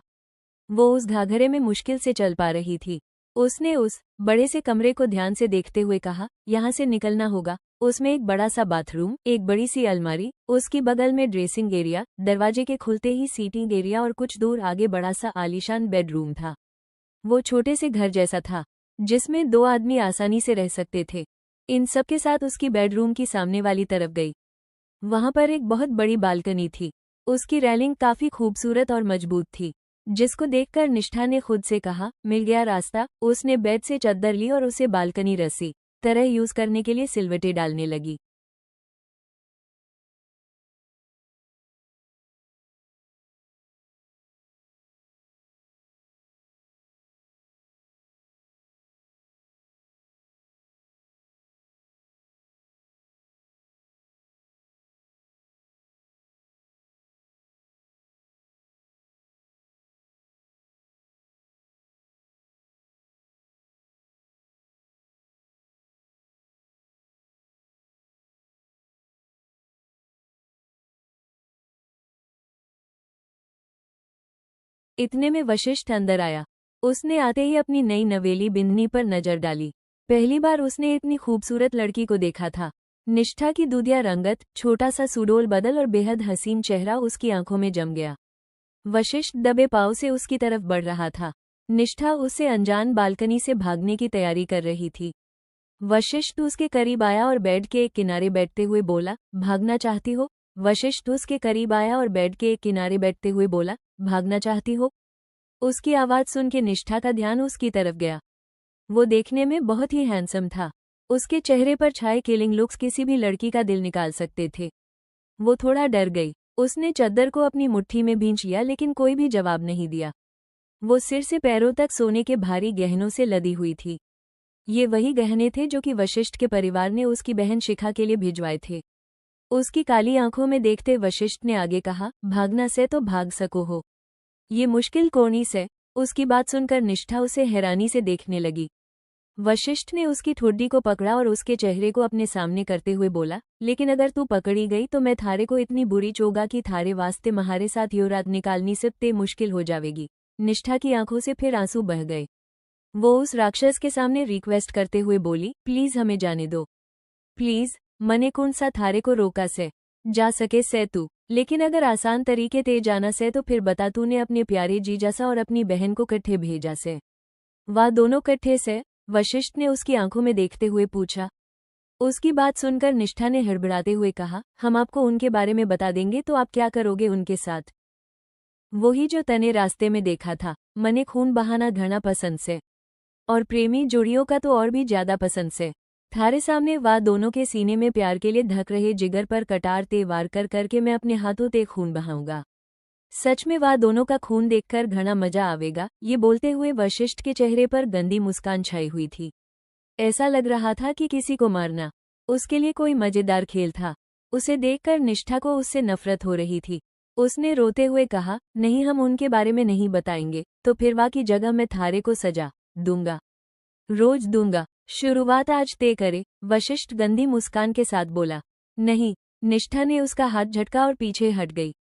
वो उस घाघरे में मुश्किल से चल पा रही थी। उसने उस बड़े से कमरे को ध्यान से देखते हुए कहा, यहाँ से निकलना होगा। उसमें एक बड़ा सा बाथरूम, एक बड़ी सी अलमारी, उसकी बगल में ड्रेसिंग एरिया, दरवाजे के खुलते ही सीटिंग एरिया और कुछ दूर आगे बड़ा सा आलीशान बेडरूम था। वो छोटे से घर जैसा था जिसमें 2 आदमी आसानी से रह सकते थे। इन सब के साथ उसकी बेडरूम की सामने वाली तरफ गई। वहां पर एक बहुत बड़ी बालकनी थी। उसकी रेलिंग काफी खूबसूरत और मजबूत थी, जिसको देखकर निष्ठा ने खुद से कहा, मिल गया रास्ता। उसने बेड से चद्दर ली और उसे बालकनी रस्सी तरह यूज करने के लिए सिलवटें डालने लगी। इतने में वशिष्ठ अंदर आया। उसने आते ही अपनी नई नवेली बिंदनी पर नजर डाली। पहली बार उसने इतनी खूबसूरत लड़की को देखा था। निष्ठा की दूधिया रंगत, छोटा सा सुडोल बदल और बेहद हसीन चेहरा उसकी आंखों में जम गया। वशिष्ठ दबे पांव से उसकी तरफ बढ़ रहा था। निष्ठा उससे अनजान बालकनी से भागने की तैयारी कर रही थी। वशिष्ठ उसके करीब आया और बेड के एक किनारे बैठते हुए बोला, भागना चाहती हो? वशिष्ठ उसके करीब आया और बेड के एक किनारे बैठते हुए बोला, भागना चाहती हो? उसकी आवाज सुन के निष्ठा का ध्यान उसकी तरफ गया। वो देखने में बहुत ही हैंडसम था। उसके चेहरे पर छाए किलिंग लुक्स किसी भी लड़की का दिल निकाल सकते थे। वो थोड़ा डर गई। उसने चद्दर को अपनी मुट्ठी में भींच लिया लेकिन कोई भी जवाब नहीं दिया। वो सिर से पैरों तक सोने के भारी गहनों से लदी हुई थी। ये वही गहने थे जो कि वशिष्ठ के परिवार ने उसकी बहन शिखा के लिए भिजवाए थे। उसकी काली आंखों में देखते वशिष्ठ ने आगे कहा, भागना से तो भाग सको हो, ये मुश्किल कोनी से। उसकी बात सुनकर निष्ठा उसे हैरानी से देखने लगी। वशिष्ठ ने उसकी ठुड्डी को पकड़ा और उसके चेहरे को अपने सामने करते हुए बोला, लेकिन अगर तू पकड़ी गई तो मैं थारे को इतनी बुरी चोगा कि थारे वास्ते म्हारे साथ यो रात निकालनी सिर्फ ते मुश्किल हो जावेगी। निष्ठा की आंखों से फिर आंसू बह गए। वो उस राक्षस के सामने रिक्वेस्ट करते हुए बोली, प्लीज हमें जाने दो, प्लीज, मने कौन सा थारे को रोका से, जा सके से तू, लेकिन अगर आसान तरीके ते जाना से तो फिर बता तूने अपने प्यारे जीजा सा और अपनी बहन को कट्ठे भेजा से, वह दोनों कट्ठे से? वशिष्ठ ने उसकी आंखों में देखते हुए पूछा। उसकी बात सुनकर निष्ठा ने हड़बड़ाते हुए कहा, हम आपको उनके बारे में बता देंगे तो आप क्या करोगे उनके साथ? वही जो तने रास्ते में देखा था, मने खून बहाना घना पसंद से, और प्रेमी जोड़ियों का तो और भी ज्यादा पसंद से। थारे सामने वह दोनों के सीने में प्यार के लिए धक रहे जिगर पर कटार ते वार कर करके मैं अपने हाथों ते खून बहाऊंगा। सच में वह दोनों का खून देखकर घना मजा आवेगा। ये बोलते हुए वशिष्ठ के चेहरे पर गंदी मुस्कान छाई हुई थी। ऐसा लग रहा था कि किसी को मारना उसके लिए कोई मजेदार खेल था। उसे देखकर निष्ठा को उससे नफरत हो रही थी। उसने रोते हुए कहा, नहीं, हम उनके बारे में नहीं बताएंगे, तो फिर वह की जगह मैं थारे को सजा दूंगा, रोज दूंगा। शुरुआत आज तय करे, वशिष्ठ गंदी मुस्कान के साथ बोला। नहीं, निष्ठा ने उसका हाथ झटका और पीछे हट गई।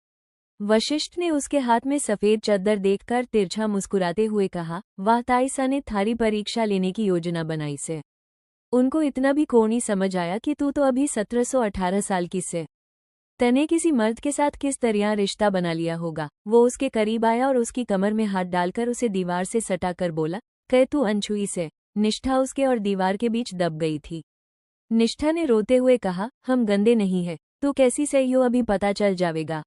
वशिष्ठ ने उसके हाथ में सफेद चद्दर देखकर तिरछा मुस्कुराते हुए कहा, वाह, ताईसा ने थारी परीक्षा लेने की योजना बनाई से। उनको इतना भी कोनी समझ आया कि तू तो अभी 1718 साल की से। तने किसी मर्द के साथ किस तरह रिश्ता बना लिया होगा। वो उसके करीब आया और उसकी कमर में हाथ डालकर उसे दीवार से सटा कर बोला, कह तू अनछुई से। निष्ठा उसके और दीवार के बीच दब गई थी। निष्ठा ने रोते हुए कहा, हम गंदे नहीं है, तू कैसी सही हो अभी पता चल जावेगा।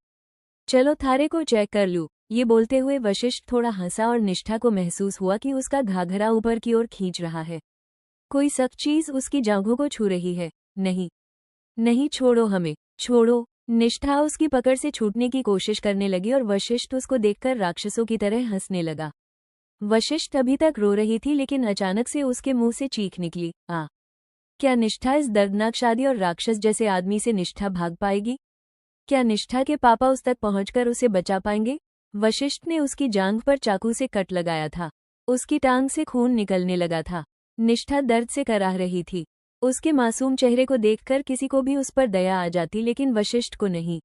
चलो थारे को चेक कर लूं। ये बोलते हुए वशिष्ठ थोड़ा हंसा और निष्ठा को महसूस हुआ कि उसका घाघरा ऊपर की ओर खींच रहा है। कोई सख्त चीज उसकी जांघों को छू रही है। नहीं, नहीं, छोड़ो हमें, छोड़ो। निष्ठा उसकी पकड़ से छूटने की कोशिश करने लगी और वशिष्ठ उसको देखकर राक्षसों की तरह हंसने लगा। वशिष्ठ अभी तक रो रही थी, लेकिन अचानक से उसके मुंह से चीख निकली, आ! क्या निष्ठा इस दर्दनाक शादी और राक्षस जैसे आदमी से निष्ठा भाग पाएगी? क्या निष्ठा के पापा उस तक पहुंचकर उसे बचा पाएंगे? वशिष्ठ ने उसकी जांघ पर चाकू से कट लगाया था। उसकी टांग से खून निकलने लगा था। निष्ठा दर्द से कराह रही थी। उसके मासूम चेहरे को देखकर किसी को भी उस पर दया आ जाती, लेकिन वशिष्ठ को नहीं।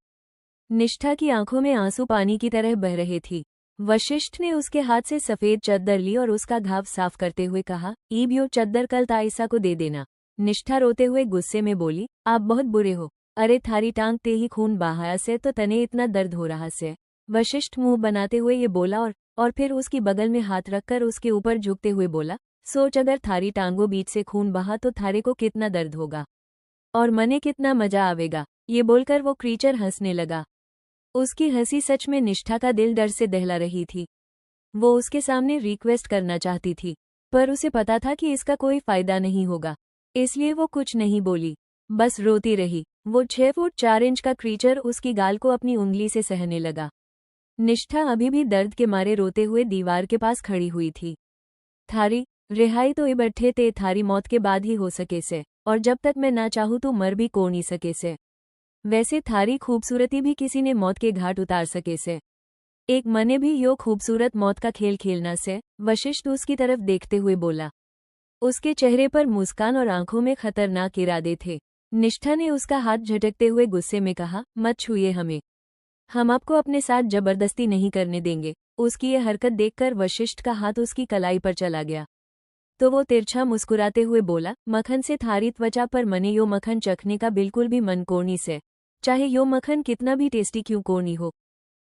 निष्ठा की आंखों में आंसू पानी की तरह बह रहे थे। वशिष्ठ ने उसके हाथ से सफेद चद्दर ली और उसका घाव साफ करते हुए कहा, ईब यो चद्दर कल ताइसा को दे देना। निष्ठा रोते हुए गुस्से में बोली, आप बहुत बुरे हो। अरे थारी टांग ते ही खून बहाया से तो तने इतना दर्द हो रहा से। वशिष्ठ मुंह बनाते हुए ये बोला और फिर उसकी बगल में हाथ रखकर उसके ऊपर झुकते हुए बोला, सोच अगर थारी टांगों बीच से खून बहा तो थारे को कितना दर्द होगा और मने कितना मजा आवेगा। ये बोलकर वो क्रीचर हंसने लगा। उसकी हंसी सच में निष्ठा का दिल डर से दहला रही थी। वो उसके सामने रिक्वेस्ट करना चाहती थी, पर उसे पता था कि इसका कोई फायदा नहीं होगा, इसलिए वो कुछ नहीं बोली, बस रोती रही। वो 6 फुट 4 इंच का क्रीचर उसकी गाल को अपनी उंगली से सहने लगा। निष्ठा अभी भी दर्द के मारे रोते हुए दीवार के पास खड़ी हुई थी। थारी रिहाई तो इबट्ठे ते थारी मौत के बाद ही हो सके से, और जब तक मैं ना चाहूँ तो मर भी को नहीं सके से। वैसे थारी खूबसूरती भी किसी ने मौत के घाट उतार सके से। एक मने भी यो खूबसूरत मौत का खेल खेलना से। वशिष्ठ उसकी तरफ देखते हुए बोला। उसके चेहरे पर मुस्कान और आंखों में खतरनाक इरादे थे। निष्ठा ने उसका हाथ झटकते हुए गुस्से में कहा, मत छूइए हमें, हम आपको अपने साथ जबरदस्ती नहीं करने देंगे। उसकी ये हरकत देखकर वशिष्ठ का हाथ उसकी कलाई पर चला गया, तो वो तिरछा मुस्कुराते हुए बोला, मक्खन से थारी त्वचा पर मने यो मक्खन चखने का बिल्कुल भी मन कोनी से, चाहे यो मक्खन कितना भी टेस्टी क्यों कोनी हो।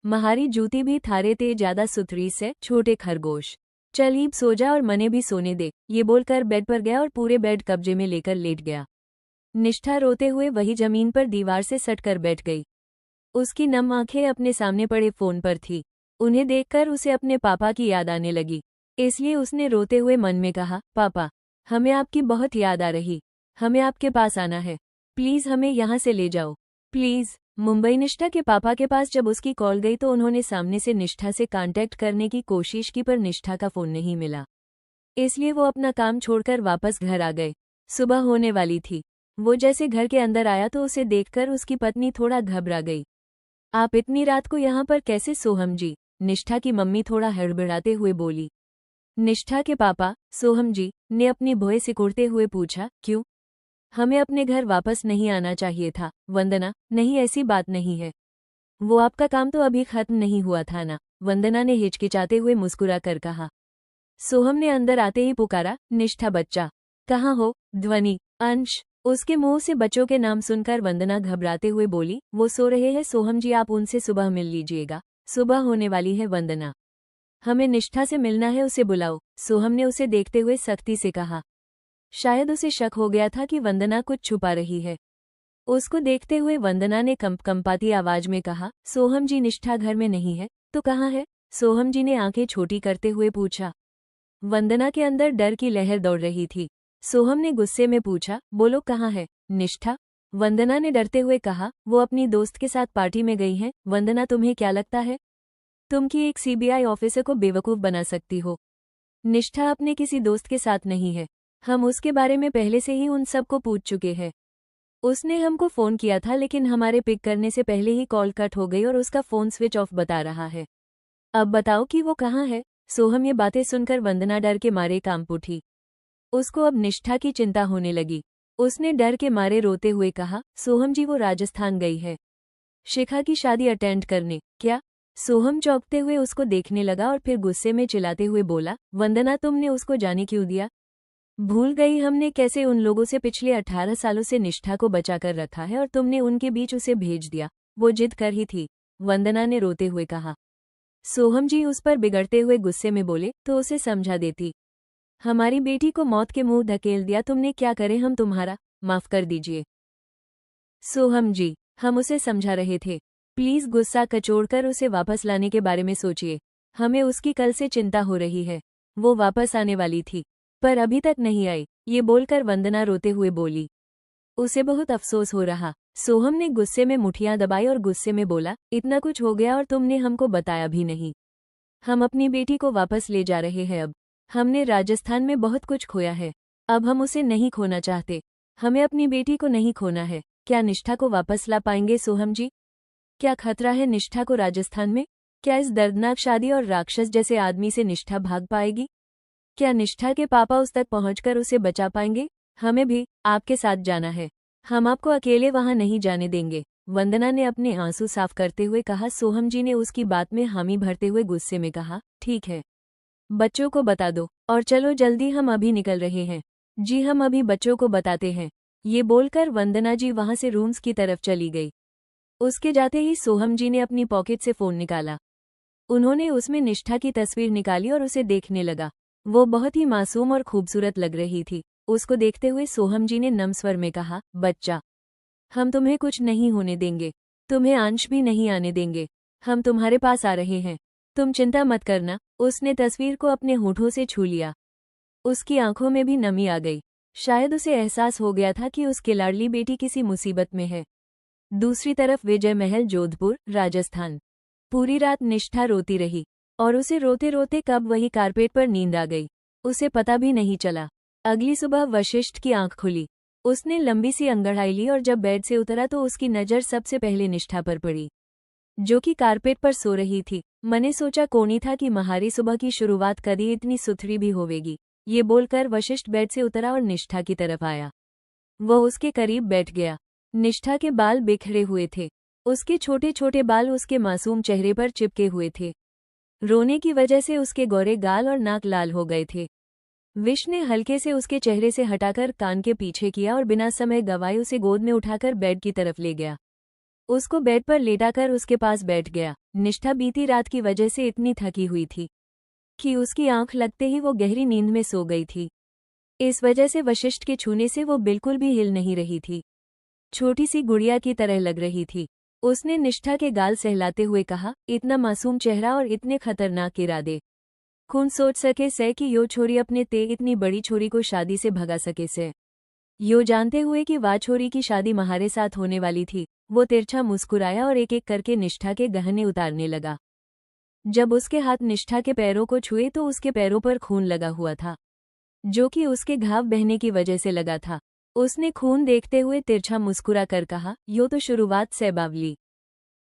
महारी जूती भी थारे ते ज्यादा सुथरी से, छोटे खरगोश। चल ईब सो जा और मने भी सोने दे। ये बोलकर बेड पर गया और पूरे बेड कब्जे में लेकर लेट गया। निष्ठा रोते हुए वही जमीन पर दीवार से सटकर बैठ गई। उसकी नम आंखें अपने सामने पड़े फोन पर थी। उन्हें देखकर उसे अपने पापा की याद आने लगी, इसलिए उसने रोते हुए मन में कहा, पापा, हमें आपकी बहुत याद आ रही, हमें आपके पास आना है, प्लीज हमें यहाँ से ले जाओ, प्लीज। मुंबई निष्ठा के पापा के पास जब उसकी कॉल गई तो उन्होंने सामने से निष्ठा से कांटेक्ट करने की कोशिश की, पर निष्ठा का फोन नहीं मिला, इसलिए वो अपना काम छोड़कर वापस घर आ गए। सुबह होने वाली थी। वो जैसे घर के अंदर आया तो उसे देखकर उसकी पत्नी थोड़ा घबरा गई। आप इतनी रात को यहाँ पर कैसे सोहम जी? निष्ठा की मम्मी थोड़ा हड़बड़ाते हुए बोली। निष्ठा के पापा, सोहम जी, ने अपनी भौहें सिकुड़ते हुए पूछा, क्यों? हमें अपने घर वापस नहीं आना चाहिए था। वंदना, नहीं ऐसी बात नहीं है। वो आपका काम तो अभी खत्म नहीं हुआ था ना? वंदना ने हिचकिचाते हुए मुस्कुरा कर कहा। सोहम ने अंदर आते ही पुकारा, निष्ठा बच्चा, कहाँ हो? ध्वनि, अंश। उसके मुंह से बच्चों के नाम सुनकर वंदना घबराते हुए बोली, वो सो रहे हैं सोहम जी, आप उनसे सुबह मिल लीजिएगा। सुबह होने वाली है वंदना। हमें निष्ठा से मिलना है, उसे बुलाओ। सोहम ने उसे देखते हुए सख्ती से कहा। शायद उसे शक हो गया था कि वंदना कुछ छुपा रही है। उसको देखते हुए वंदना ने कंपकंपाती आवाज में कहा, सोहम जी, निष्ठा घर में नहीं है तो कहाँ है? सोहम जी ने आंखें छोटी करते हुए पूछा। वंदना के अंदर डर की लहर दौड़ रही थी। सोहम ने गुस्से में पूछा, बोलो कहाँ है निष्ठा? वंदना ने डरते हुए कहा, वो अपनी दोस्त के साथ पार्टी में गई हैं। वंदना, तुम्हें क्या लगता है तुम कि एक सीबीआई ऑफिसर को बेवकूफ बना सकती हो? निष्ठा अपने किसी दोस्त के साथ नहीं है। हम उसके बारे में पहले से ही उन सबको पूछ चुके हैं। उसने हमको फोन किया था लेकिन हमारे पिक करने से पहले ही कॉल कट हो गई और उसका फोन स्विच ऑफ बता रहा है। अब बताओ कि वो कहाँ है? सोहम ये बातें सुनकर वंदना डर के मारे कांप उठी। उसको अब निष्ठा की चिंता होने लगी। उसने डर के मारे रोते हुए कहा, सोहम जी, वो राजस्थान गई है शिखा की शादी अटेंड करने। क्या? सोहम चौंकते हुए उसको देखने लगा और फिर गुस्से में चिल्लाते हुए बोला, वंदना, तुमने उसको जाने क्यों दिया? भूल गई हमने कैसे उन लोगों से पिछले 18 सालों से निष्ठा को बचाकर रखा है और तुमने उनके बीच उसे भेज दिया। वो जिद कर ही थी, वंदना ने रोते हुए कहा। सोहम जी उस पर बिगड़ते हुए गुस्से में बोले, तो उसे समझा देती। हमारी बेटी को मौत के मुंह धकेल दिया तुमने, क्या करें हम तुम्हारा? माफ कर दीजिए सोहम जी, हम उसे समझा रहे थे। प्लीज गुस्सा कचोड़कर उसे वापस लाने के बारे में सोचिए। हमें उसकी कल से चिंता हो रही है। वो वापस आने वाली थी पर अभी तक नहीं आई। ये बोलकर वंदना रोते हुए बोली। उसे बहुत अफसोस हो रहा। सोहम ने गुस्से में मुठियां दबाई और गुस्से में बोला, इतना कुछ हो गया और तुमने हमको बताया भी नहीं। हम अपनी बेटी को वापस ले जा रहे हैं अब। हमने राजस्थान में बहुत कुछ खोया है, अब हम उसे नहीं खोना चाहते। हमें अपनी बेटी को नहीं खोना है। क्या निष्ठा को वापस ला पाएंगे सोहम जी? क्या खतरा है निष्ठा को राजस्थान में? क्या इस दर्दनाक शादी और राक्षस जैसे आदमी से निष्ठा भाग पाएगी? क्या निष्ठा के पापा उस तक पहुंचकर उसे बचा पाएंगे? हमें भी आपके साथ जाना है। हम आपको अकेले वहां नहीं जाने देंगे। वंदना ने अपने आंसू साफ करते हुए कहा। सोहम जी ने उसकी बात में हामी भरते हुए गुस्से में कहा, ठीक है, बच्चों को बता दो और चलो जल्दी, हम अभी निकल रहे हैं। जी हम अभी बच्चों को बताते हैं। ये बोलकर वंदना जी वहां से रूम्स की तरफ चली गई। उसके जाते ही सोहम जी ने अपनी पॉकेट से फोन निकाला। उन्होंने उसमें निष्ठा की तस्वीर निकाली और उसे देखने लगा। वो बहुत ही मासूम और खूबसूरत लग रही थी। उसको देखते हुए सोहम जी ने नम स्वर में कहा, बच्चा, हम तुम्हें कुछ नहीं होने देंगे, तुम्हें अंश भी नहीं आने देंगे। हम तुम्हारे पास आ रहे हैं, तुम चिंता मत करना। उसने तस्वीर को अपने होठों से छू लिया। उसकी आंखों में भी नमी आ गई। शायद उसे एहसास हो गया था कि उसकी लाडली बेटी किसी मुसीबत में है। दूसरी तरफ विजय महल, जोधपुर, राजस्थान। पूरी रात निष्ठा रोती रही और उसे रोते रोते कब वही कारपेट पर नींद आ गई, उसे पता भी नहीं चला। अगली सुबह वशिष्ठ की आंख खुली। उसने लंबी सी अंगड़ाई ली और जब बेड से उतरा तो उसकी नज़र सबसे पहले निष्ठा पर पड़ी, जो कि कारपेट पर सो रही थी। मने सोचा कोनी था कि महारी सुबह की शुरुआत कभी इतनी सुथरी भी होवेगी। ये बोलकर वशिष्ठ बेड से उतरा और निष्ठा की तरफ आया। वह उसके करीब बैठ गया। निष्ठा के बाल बिखरे हुए थे। उसके छोटे छोटे बाल उसके मासूम चेहरे पर चिपके हुए थे। रोने की वजह से उसके गोरे गाल और नाक लाल हो गए थे। विश ने हल्के से उसके चेहरे से हटाकर कान के पीछे किया और बिना समय गवाए उसे गोद में उठाकर बेड की तरफ ले गया। उसको बेड पर लेटाकर उसके पास बैठ गया। निष्ठा बीती रात की वजह से इतनी थकी हुई थी कि उसकी आंख लगते ही वो गहरी नींद में सो गई थी। इस वजह से वशिष्ठ के छूने से वो बिल्कुल भी हिल नहीं रही थी। छोटी सी गुड़िया की तरह लग रही थी। उसने निष्ठा के गाल सहलाते हुए कहा, इतना मासूम चेहरा और इतने खतरनाक इरादे। कौन सोच सके से कि यो छोरी अपने ते इतनी बड़ी छोरी को शादी से भगा सके से। यो जानते हुए कि वाह छोरी की शादी महारे साथ होने वाली थी, वो तिरछा मुस्कुराया और एक एक करके निष्ठा के गहने उतारने लगा। जब उसके हाथ निष्ठा के पैरों को छुए तो उसके पैरों पर खून लगा हुआ था, जो कि उसके घाव बहने की वजह से लगा था। उसने खून देखते हुए तिरछा मुस्कुरा कर कहा, यो तो शुरुआत से बावली।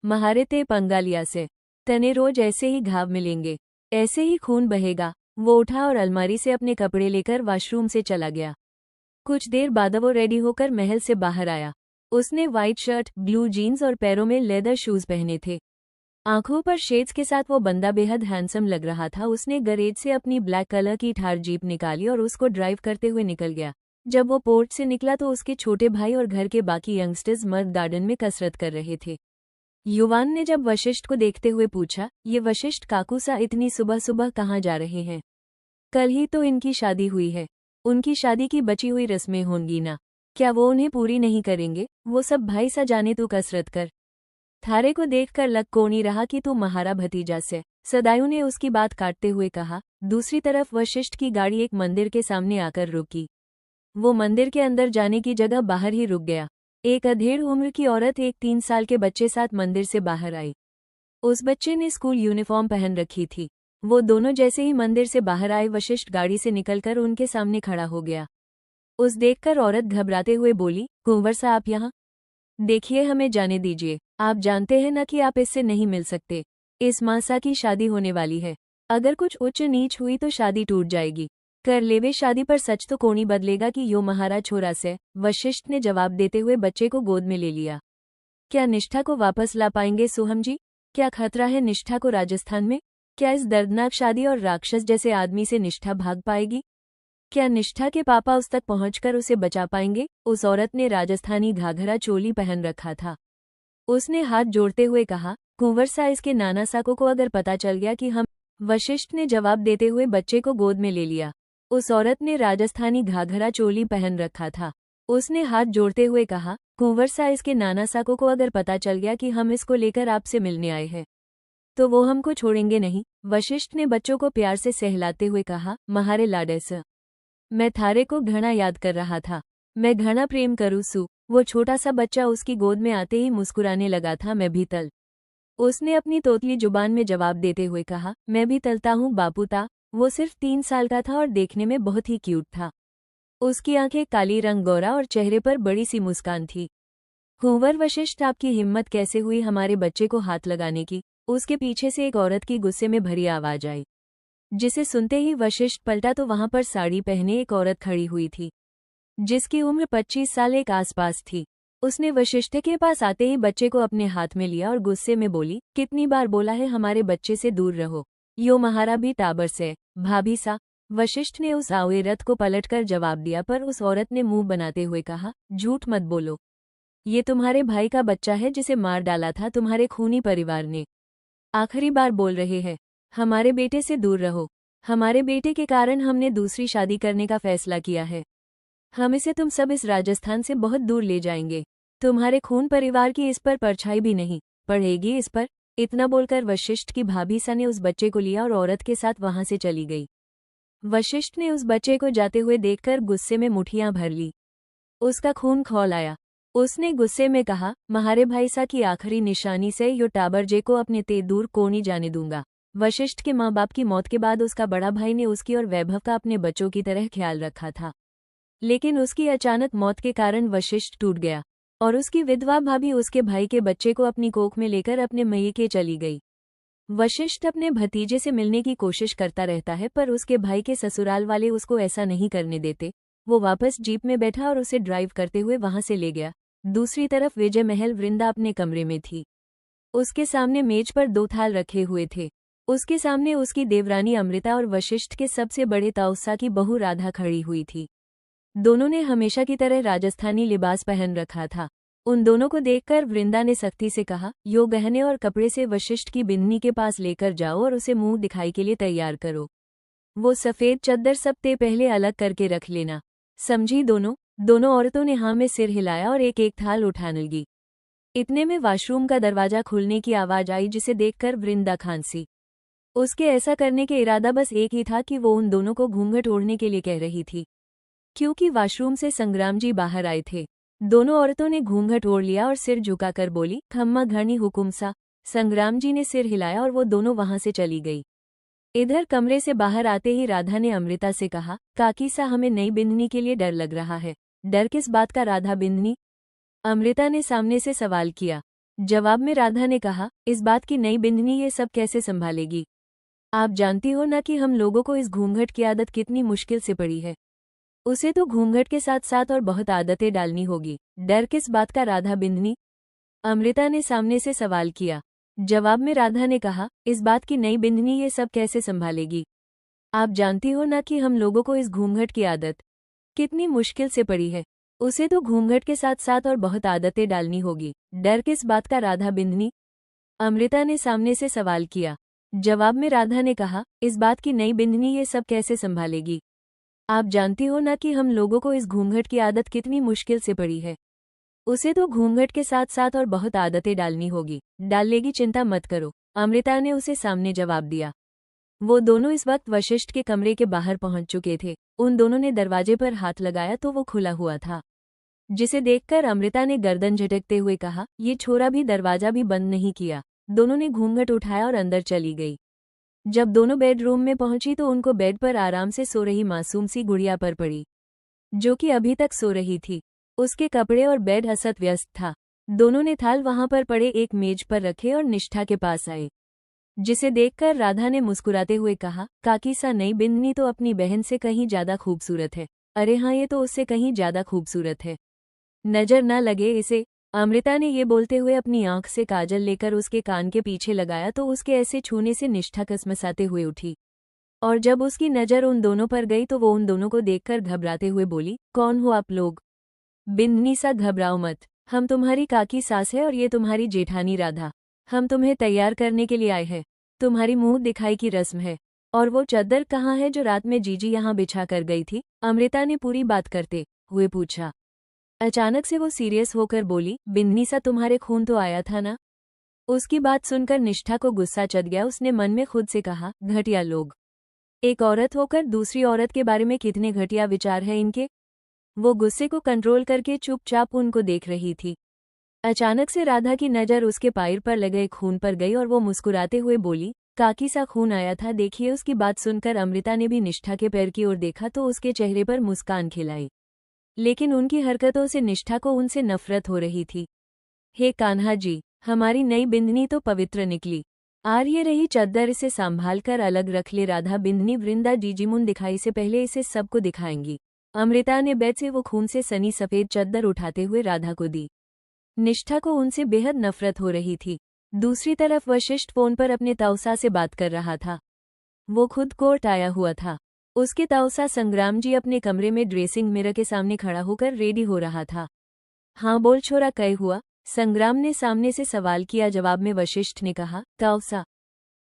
महारे ते पंगा लिया से। तने रोज ऐसे ही घाव मिलेंगे, ऐसे ही खून बहेगा। वो उठा और अलमारी से अपने कपड़े लेकर वॉशरूम से चला गया। कुछ देर बाद वो रेडी होकर महल से बाहर आया। उसने व्हाइट शर्ट, ब्लू जीन्स और पैरों में लेदर शूज पहने थे। आंखों पर शेड्स के साथ वो बंदा बेहद हैंडसम लग रहा था। उसने गैरेज से अपनी ब्लैक कलर की थार जीप निकाली और उसको ड्राइव करते हुए निकल गया। जब वो पोर्ट से निकला तो उसके छोटे भाई और घर के बाकी यंगस्टर्स मर्द गार्डन में कसरत कर रहे थे। युवान ने जब वशिष्ठ को देखते हुए पूछा, ये वशिष्ठ काकूसा इतनी सुबह सुबह कहाँ जा रहे हैं? कल ही तो इनकी शादी हुई है। उनकी शादी की बची हुई रस्में होंगी ना, क्या वो उन्हें पूरी नहीं करेंगे? वो सब भाई सा जाने तू कसरत कर। थारे को देखकर लग को नहीं रहा कि तू महारा भतीजा से। सदायु ने उसकी बात काटते हुए कहा। दूसरी तरफ वशिष्ठ की गाड़ी एक मंदिर के सामने आकर रुकी। वो मंदिर के अंदर जाने की जगह बाहर ही रुक गया। एक अधेड़ उम्र की औरत एक 3 साल के बच्चे साथ मंदिर से बाहर आई। उस बच्चे ने स्कूल यूनिफॉर्म पहन रखी थी। वो दोनों जैसे ही मंदिर से बाहर आए, वशिष्ठ गाड़ी से निकलकर उनके सामने खड़ा हो गया। उस देखकर औरत घबराते हुए बोली, कुंवर सा आप यहाँ? देखिए, हमें जाने दीजिए। आप जानते हैं ना कि आप इससे नहीं मिल सकते। इस मासा की शादी होने वाली है। अगर कुछ उच्च नीच हुई तो शादी टूट जाएगी। कर लेवे शादी, पर सच तो कोनी बदलेगा कि यो महारा छोरा से। वशिष्ठ ने जवाब देते हुए बच्चे को गोद में ले लिया। क्या निष्ठा को वापस ला पाएंगे सोहम जी? क्या खतरा है निष्ठा को राजस्थान में? क्या इस दर्दनाक शादी और राक्षस जैसे आदमी से निष्ठा भाग पाएगी? क्या निष्ठा के पापा उस तक पहुंचकर उसे बचा पाएंगे? उस औरत ने राजस्थानी घाघरा चोली पहन रखा था। उसने हाथ जोड़ते हुए कहा, कुंवर सा, इसके नाना साको को अगर पता चल गया कि हम। वशिष्ठ ने जवाब देते हुए बच्चे को गोद में ले लिया। उस औरत ने राजस्थानी घाघरा चोली पहन रखा था। उसने हाथ जोड़ते हुए कहा, कुंवर सा, इसके नाना साको को अगर पता चल गया कि हम इसको लेकर आपसे मिलने आए हैं तो वो हमको छोड़ेंगे नहीं। वशिष्ठ ने बच्चों को प्यार से सहलाते हुए कहा, महारे लाडे से, मैं थारे को घना याद कर रहा था। मैं घना प्रेम करूँ सू। वो छोटा सा बच्चा उसकी गोद में आते ही मुस्कुराने लगा था। मैं भी तल। उसने अपनी तोतली जुबान में जवाब देते हुए कहा, मैं भी तलता हूँ बापूता। वो सिर्फ 3 साल का था और देखने में बहुत ही क्यूट था। उसकी आंखें काली रंग गोरा और चेहरे पर बड़ी सी मुस्कान थी। कुंवर वशिष्ठ, आपकी हिम्मत कैसे हुई हमारे बच्चे को हाथ लगाने की? उसके पीछे से एक औरत की गुस्से में भरी आवाज आई, जिसे सुनते ही वशिष्ठ पलटा तो वहां पर साड़ी पहने एक औरत खड़ी हुई थी, जिसकी उम्र 25 साल एक आसपास थी। उसने वशिष्ठ के पास आते ही बच्चे को अपने हाथ में लिया और गुस्से में बोली, कितनी बार बोला है हमारे बच्चे से दूर रहो? यो महारा भी टाबर से। भाभी सा। वशिष्ठ ने उस आवे रथ को पलटकर जवाब दिया, पर उस औरत ने मुंह बनाते हुए कहा, झूठ मत बोलो। ये तुम्हारे भाई का बच्चा है जिसे मार डाला था तुम्हारे खूनी परिवार ने। आखिरी बार बोल रहे हैं, हमारे बेटे से दूर रहो। हमारे बेटे के कारण हमने दूसरी शादी करने का फैसला किया है। हम इसे तुम सब इस राजस्थान से बहुत दूर ले जाएंगे। तुम्हारे खून परिवार की इस पर परछाई भी नहीं पड़ेगी इस पर। इतना बोलकर वशिष्ठ की भाभी सा ने उस बच्चे को लिया और औरत के साथ वहां से चली गई। वशिष्ठ ने उस बच्चे को जाते हुए देखकर गुस्से में मुठियां भर ली। उसका खून खौल आया। उसने गुस्से में कहा, महारे भाई सा की आखिरी निशानी से यो टाबरजे को अपने ते दूर को नहीं जाने दूंगा। वशिष्ठ के माँ बाप की मौत के बाद उसका बड़ा भाई ने उसकी और वैभव का अपने बच्चों की तरह ख्याल रखा था, लेकिन उसकी अचानक मौत के कारण वशिष्ठ टूट गया और उसकी विधवा भाभी उसके भाई के बच्चे को अपनी कोख में लेकर अपने मैके चली गई। वशिष्ठ अपने भतीजे से मिलने की कोशिश करता रहता है, पर उसके भाई के ससुराल वाले उसको ऐसा नहीं करने देते। वो वापस जीप में बैठा और उसे ड्राइव करते हुए वहां से ले गया। दूसरी तरफ विजय महल वृंदा अपने कमरे में थी। उसके सामने मेज पर 2 थाल रखे हुए थे। उसके सामने उसकी देवरानी अमृता और वशिष्ठ के सबसे बड़े ताऊसा की बहू राधा खड़ी हुई थी। दोनों ने हमेशा की तरह राजस्थानी लिबास पहन रखा था। उन दोनों को देखकर वृंदा ने सख्ती से कहा, यो गहने और कपड़े से वशिष्ठ की बिन्नी के पास लेकर जाओ और उसे मुंह दिखाई के लिए तैयार करो। वो सफेद चद्दर सबसे पहले अलग करके रख लेना, समझी? दोनों औरतों ने हाँ में सिर हिलाया और एक एक थाल उठाने लगी। इतने में वॉशरूम का दरवाजा खुलने की आवाज आई, जिसे देखकर वृंदा खांसी। उसके ऐसा करने के इरादा बस एक ही था कि वो उन दोनों को घूंघट ओढ़ने के लिए कह रही थी, क्योंकि वॉशरूम से संग्राम जी बाहर आए थे। दोनों औरतों ने घूंघट ओढ़ लिया और सिर झुकाकर बोली, खम्मा घनी हुकुम सा। संग्राम जी ने सिर हिलाया और वो दोनों वहां से चली गई। इधर कमरे से बाहर आते ही राधा ने अमृता से कहा, काकी सा, हमें नई बिंदनी के लिए डर लग रहा है। डर किस बात का राधा बिंदनी? अमृता ने सामने से सवाल किया। जवाब में राधा ने कहा, इस बात की नहीं बिंदनी, ये सब कैसे संभालेगी? आप जानती हो ना कि हम लोगों को इस घूंघट की आदत कितनी मुश्किल से पड़ी है। उसे तो घूंघट के साथ साथ और बहुत आदतें डालनी होगी। डर किस बात का राधा बिंदनी? अमृता ने सामने से सवाल किया। जवाब में राधा ने कहा, इस बात की नहीं बिंदनी, ये सब कैसे संभालेगी? आप जानती हो ना कि हम लोगों को इस घूंघट की आदत कितनी मुश्किल से पड़ी है। उसे तो घूंघट के साथ साथ और बहुत आदतें डालनी होगी। डर किस बात का राधा बिंदनी? अमृता ने सामने से सवाल किया। जवाब में राधा ने कहा, इस बात की नहीं बिंदनी, ये सब कैसे संभालेगी? आप जानती हो ना कि हम लोगों को इस घूंघट की आदत कितनी मुश्किल से पड़ी है। उसे तो घूंघट के साथ साथ और बहुत आदतें डालनी होगी। डाल लेगी, चिंता मत करो, अमृता ने उसे सामने जवाब दिया। वो दोनों इस वक्त वशिष्ठ के कमरे के बाहर पहुंच चुके थे। उन दोनों ने दरवाजे पर हाथ लगाया तो वो खुला हुआ था, जिसे देखकर अमृता ने गर्दन झटकते हुए कहा, ये छोरा भी दरवाजा भी बंद नहीं किया। दोनों ने घूंघट उठाया और अंदर चली गई। जब दोनों बेडरूम में पहुंची तो उनको बेड पर आराम से सो रही मासूम सी गुड़िया पर पड़ी, जो कि अभी तक सो रही थी। उसके कपड़े और बेड अस्त व्यस्त था। दोनों ने थाल वहां पर पड़े एक मेज पर रखे और निष्ठा के पास आए, जिसे देखकर राधा ने मुस्कुराते हुए कहा, काकी सा नहीं बिंदनी तो अपनी बहन से कहीं ज्यादा खूबसूरत है। अरे हाँ, ये तो उससे कहीं ज्यादा खूबसूरत है, नजर न लगे इसे। अमृता ने ये बोलते हुए अपनी आंख से काजल लेकर उसके कान के पीछे लगाया तो उसके ऐसे छूने से निष्ठा कसमसाते हुए उठी, और जब उसकी नजर उन दोनों पर गई तो वो उन दोनों को देखकर घबराते हुए बोली, कौन हो आप लोग? बिंदनी सा घबराओ मत, हम तुम्हारी काकी सास है और ये तुम्हारी जेठानी राधा। हम तुम्हें तैयार करने के लिए आए हैं। तुम्हारी मुंह दिखाई की रस्म है। और वो चद्दर कहाँ है जो रात में जीजी यहाँ बिछा कर गई थी? अमृता ने पूरी बात करते हुए पूछा। अचानक से वो सीरियस होकर बोली, बिंदनी सा तुम्हारे खून तो आया था ना? उसकी बात सुनकर निष्ठा को गुस्सा चढ़ गया। उसने मन में खुद से कहा, घटिया लोग, एक औरत होकर दूसरी औरत के बारे में कितने घटिया विचार है इनके। वो गुस्से को कंट्रोल करके चुपचाप उनको देख रही थी। अचानक से राधा की नज़र उसके पैर पर लगे खून पर गई और वो मुस्कुराते हुए बोली, काकी सा खून आया था देखिए। उसकी बात सुनकर अमृता ने भी निष्ठा के पैर की ओर देखा तो उसके चेहरे पर मुस्कान खिलाई, लेकिन उनकी हरकतों से निष्ठा को उनसे नफरत हो रही थी। हे कान्हा जी, हमारी नई बिंदनी तो पवित्र निकली। आर ये रही चद्दर, इसे संभाल कर अलग रख ले। राधा बिंदनी वृंदा जीजीमुन दिखाई से पहले इसे सबको दिखाएंगी। अमृता ने बेड से वो खून से सनी सफेद चद्दर उठाते हुए राधा को दी। निष्ठा को उनसे बेहद नफरत हो रही थी। दूसरी तरफ वशिष्ठ फोन पर अपने तौसा से बात कर रहा था। वो खुद कोर्ट आया हुआ था। उसके तौसा संग्राम जी अपने कमरे में ड्रेसिंग मिरर के सामने खड़ा होकर रेडी हो रहा था। हाँ बोल छोरा, कै हुआ? संग्राम ने सामने से सवाल किया। जवाब में वशिष्ठ ने कहा, तौसा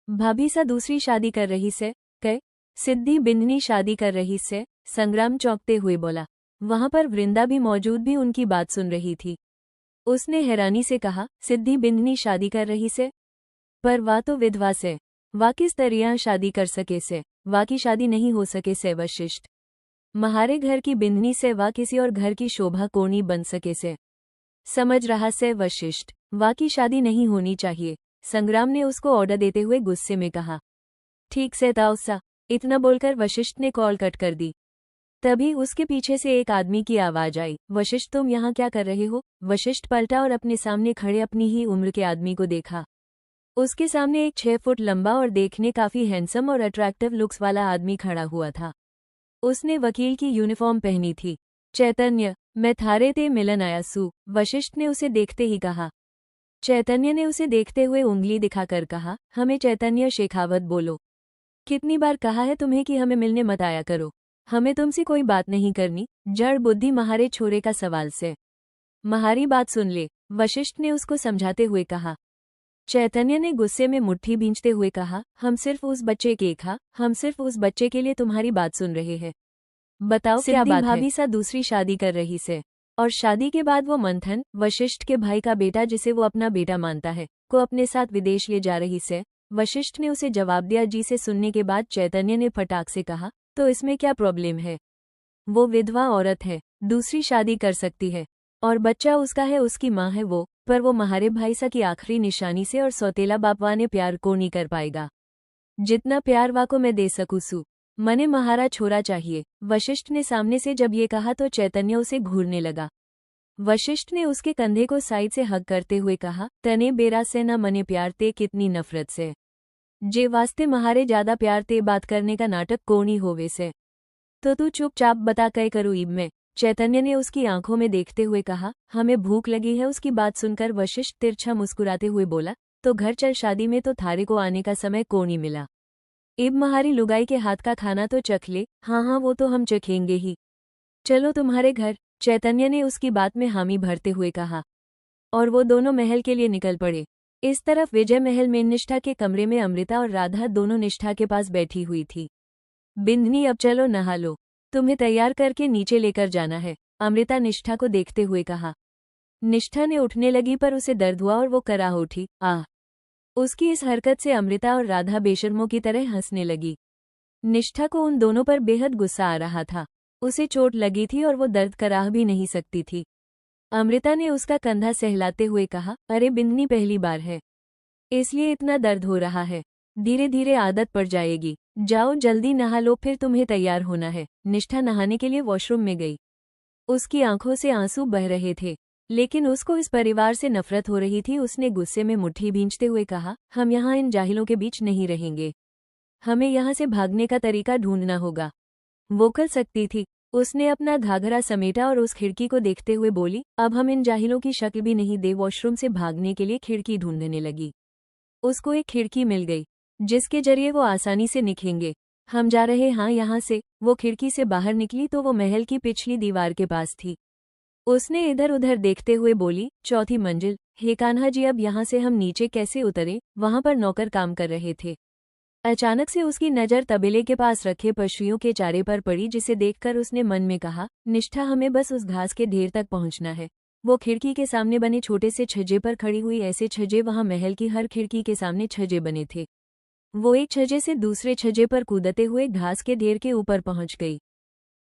भाभी सा दूसरी शादी कर रही से? कै सिद्धि बिंदनी शादी कर रही से? संग्राम चौंकते हुए बोला। वहां पर वृंदा भी मौजूद भी उनकी बात सुन रही थी। उसने हैरानी से कहा, सिद्धि बिंदनी शादी कर रही से? पर वाह तो विधवा से, वाह किस तरह शादी कर सके से? वाह की शादी नहीं हो सके से वशिष्ठ। महारे घर की बिंदनी से वाह किसी और घर की शोभा कोनी बन सके से? समझ रहा से वशिष्ठ, वाह की शादी नहीं होनी चाहिए। संग्राम ने उसको ऑर्डर देते हुए गुस्से में कहा। ठीक से ताउसा, इतना बोलकर वशिष्ठ ने कॉल कट कर दी। तभी उसके पीछे से एक आदमी की आवाज आई, वशिष्ठ तुम यहाँ क्या कर रहे हो? वशिष्ठ पलटा और अपने सामने खड़े अपनी ही उम्र के आदमी को देखा। उसके सामने एक 6 फुट लंबा और देखने काफी हैंडसम और अट्रैक्टिव लुक्स वाला आदमी खड़ा हुआ था। उसने वकील की यूनिफॉर्म पहनी थी। चैतन्य, मैं थारे ते मिलन आया सू, वशिष्ठ ने उसे देखते ही कहा। चैतन्य ने उसे देखते हुए उंगली दिखाकर कहा, हमें चैतन्य शेखावत बोलो। कितनी बार कहा है तुम्हें कि हमें मिलने मत आया करो। हमें तुमसे कोई बात नहीं करनी। जड़ बुद्धि महारे छोरे का सवाल से। महारी बात सुन ले, वशिष्ठ ने उसको समझाते हुए कहा। चैतन्य ने गुस्से में मुट्ठी भींचते हुए कहा, हम सिर्फ उस बच्चे के लिए तुम्हारी बात सुन रहे हैं। बताओ क्या बात है? भाभी सा दूसरी शादी कर रही से, और शादी के बाद वो मंथन, वशिष्ठ के भाई का बेटा जिसे वो अपना बेटा मानता है, को अपने साथ विदेश ले जा रही से। वशिष्ठ ने उसे जवाब दिया। जी से सुनने के बाद चैतन्य ने फटाक से कहा, तो इसमें क्या प्रॉब्लम है? वो विधवा औरत है, दूसरी शादी कर सकती है, और बच्चा उसका है, उसकी माँ है वो। पर वो महारे भाई सा की आखिरी निशानी से और सौतेला बापवा ने प्यार को नहीं कर पाएगा जितना प्यार वा को मैं दे सकूँ सू। मने महारा छोरा चाहिए। वशिष्ठ ने सामने से जब ये कहा तो चैतन्य उसे घूरने लगा। वशिष्ठ ने उसके कंधे को साइड से हग करते हुए कहा, तने बेरा से न मने प्यार ते कितनी नफरत से। जे वास्ते महारे ज्यादा प्यार ते बात करने का नाटक कोनी होवे से। तो तू चुपचाप बता कई करूँ ईब में। चैतन्य ने उसकी आंखों में देखते हुए कहा, हमें भूख लगी है। उसकी बात सुनकर वशिष्ठ तिरछा मुस्कुराते हुए बोला, तो घर चल, शादी में तो थारे को आने का समय कोनी मिला। ईब महारी लुगाई के हाथ का खाना तो चख ले। हाँ हाँ, वो तो हम चखेंगे ही। चलो तुम्हारे घर। चैतन्य ने उसकी बात में हामी भरते हुए कहा, और वो दोनों महल के लिए निकल पड़े। इस तरफ विजय महल में निष्ठा के कमरे में अमृता और राधा दोनों निष्ठा के पास बैठी हुई थी। बिंदनी, अब चलो नहा लो, तुम्हें तैयार करके नीचे लेकर जाना है, अमृता निष्ठा को देखते हुए कहा। निष्ठा ने उठने लगी पर उसे दर्द हुआ और वो कराह उठी। आह! उसकी इस हरकत से अमृता और राधा बेशर्मों की तरह हंसने लगी। निष्ठा को उन दोनों पर बेहद गुस्सा आ रहा था। उसे चोट लगी थी और वो दर्द कराह भी नहीं सकती थी। अमृता ने उसका कंधा सहलाते हुए कहा, अरे बिंदनी, पहली बार है इसलिए इतना दर्द हो रहा है, धीरे धीरे आदत पड़ जाएगी। जाओ जल्दी नहा लो, फिर तुम्हें तैयार होना है। निष्ठा नहाने के लिए वॉशरूम में गई। उसकी आंखों से आंसू बह रहे थे, लेकिन उसको इस परिवार से नफरत हो रही थी। उसने गुस्से में मुट्ठी भींचते हुए कहा, हम यहाँ इन जाहिलों के बीच नहीं रहेंगे, हमें यहाँ से भागने का तरीका ढूंढना होगा। वो कर सकती थी। उसने अपना घाघरा समेटा और उस खिड़की को देखते हुए बोली, अब हम इन जाहिलों की शक्ल भी नहीं दे। वॉशरूम से भागने के लिए खिड़की ढूंढने लगी। उसको एक खिड़की मिल गई जिसके जरिए वो आसानी से निकलेंगे। हम जा रहे हाँ यहाँ से। वो खिड़की से बाहर निकली तो वो महल की पिछली दीवार के पास थी। उसने इधर उधर देखते हुए बोली, चौथी मंजिल। हे कान्हा जी, अब यहाँ से हम नीचे कैसे उतरे? वहां पर नौकर काम कर रहे थे। अचानक से उसकी नज़र तबेले के पास रखे पशुओं के चारे पर पड़ी, जिसे देखकर उसने मन में कहा, निष्ठा, हमें बस उस घास के ढेर तक पहुंचना है। वो खिड़की के सामने बने छोटे से छज्जे पर खड़ी हुई। ऐसे छज्जे वहां महल की हर खिड़की के सामने छज्जे बने थे। वो एक छज्जे से दूसरे छज्जे पर कूदते हुए घास के ढेर के ऊपर पहुंच गई।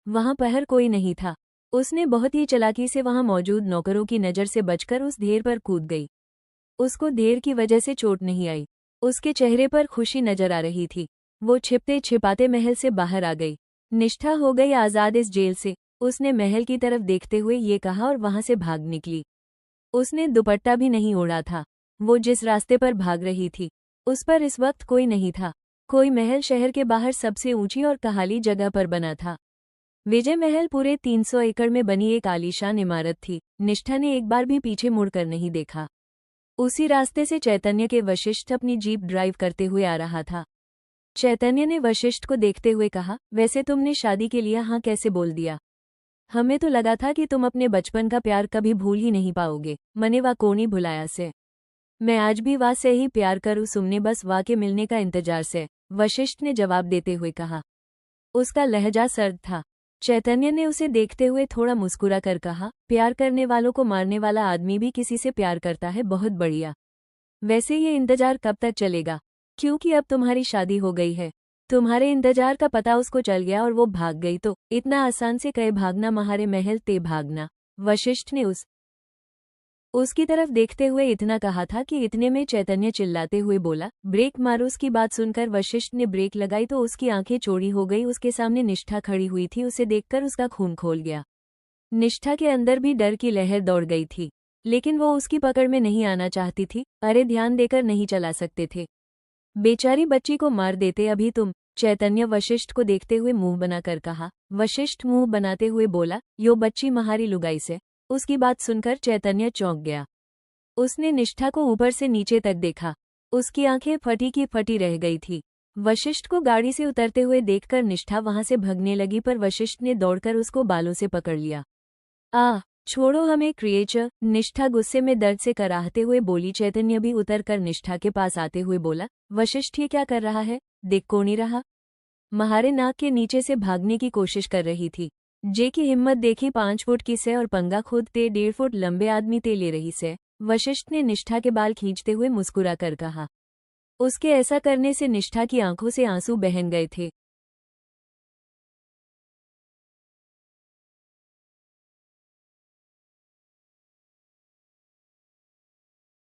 वहां पहर कोई नहीं था। उसने बहुत ही चालाकी से वहां मौजूद नौकरों की नज़र से बचकर उस ढेर पर कूद गई। उसको ढेर की वजह से चोट नहीं आई। उसके चेहरे पर खुशी नजर आ रही थी। वो छिपते छिपाते महल से बाहर आ गई। निष्ठा हो गई आजाद इस जेल से। उसने महल की तरफ देखते हुए ये कहा और वहां से भाग निकली। उसने दुपट्टा भी नहीं ओढ़ा था। वो जिस रास्ते पर भाग रही थी उस पर इस वक्त कोई नहीं था। कोई महल शहर के बाहर सबसे ऊंची और कहाली जगह पर बना था। विजय महल पूरे 300 एकड़ में बनी एक आलीशान इमारत थी। निष्ठा ने एक बार भी पीछे मुड़कर नहीं देखा। उसी रास्ते से चैतन्य के वशिष्ठ अपनी जीप ड्राइव करते हुए आ रहा था। चैतन्य ने वशिष्ठ को देखते हुए कहा, वैसे तुमने शादी के लिए हाँ कैसे बोल दिया? हमें तो लगा था कि तुम अपने बचपन का प्यार कभी भूल ही नहीं पाओगे। मने वा कोनी भुलाया से। मैं आज भी वा से ही प्यार करूँ, सुमने बस वा के मिलने का इंतजार से, वशिष्ठ ने जवाब देते हुए कहा। उसका लहजा सर्द था। चैतन्य ने उसे देखते हुए थोड़ा मुस्कुरा कर कहा, प्यार करने वालों को मारने वाला आदमी भी किसी से प्यार करता है। बहुत बढ़िया। वैसे ये इंतजार कब तक चलेगा? क्योंकि अब तुम्हारी शादी हो गई है। तुम्हारे इंतजार का पता उसको चल गया और वो भाग गई तो इतना आसान से कहे भागना महारे महल ते भागना। वशिष्ठ ने उसकी तरफ देखते हुए इतना कहा था कि इतने में चैतन्य चिल्लाते हुए बोला, ब्रेक मारो। उसकी बात सुनकर वशिष्ठ ने ब्रेक लगाई तो उसकी आंखें चौड़ी हो गई। उसके सामने निष्ठा खड़ी हुई थी। उसे देखकर उसका खून खोल गया। निष्ठा के अंदर भी डर की लहर दौड़ गई थी, लेकिन वो उसकी पकड़ में नहीं आना चाहती थी। अरे ध्यान देकर नहीं चला सकते थे? बेचारी बच्ची को मार देते अभी तुम। चैतन्य वशिष्ठ को देखते हुए मुंह बनाकर कहा। वशिष्ठ मुंह बनाते हुए बोला, यो बच्ची महारी लुगाई से। उसकी बात सुनकर चैतन्य चौंक गया। उसने निष्ठा को ऊपर से नीचे तक देखा। उसकी आंखें फटी की फटी रह गई थी। वशिष्ठ को गाड़ी से उतरते हुए देखकर निष्ठा वहां से भगने लगी, पर वशिष्ठ ने दौड़कर उसको बालों से पकड़ लिया। छोड़ो हमें क्रिएचर। निष्ठा गुस्से में दर्द से कराहते हुए बोली। चैतन्य भी उतरकर निष्ठा के पास आते हुए बोला, वशिष्ठ ये क्या कर रहा है? देख कौन ही रहा? महारे नाक के नीचे से भागने की कोशिश कर रही थी। जे की हिम्मत देखी 5 फुट की से और पंगा खुद ते 1.5 फुट लंबे आदमी ते ले रही से। वशिष्ठ ने निष्ठा के बाल खींचते हुए मुस्कुरा कर कहा। उसके ऐसा करने से निष्ठा की आंखों से आंसू बहन गए थे।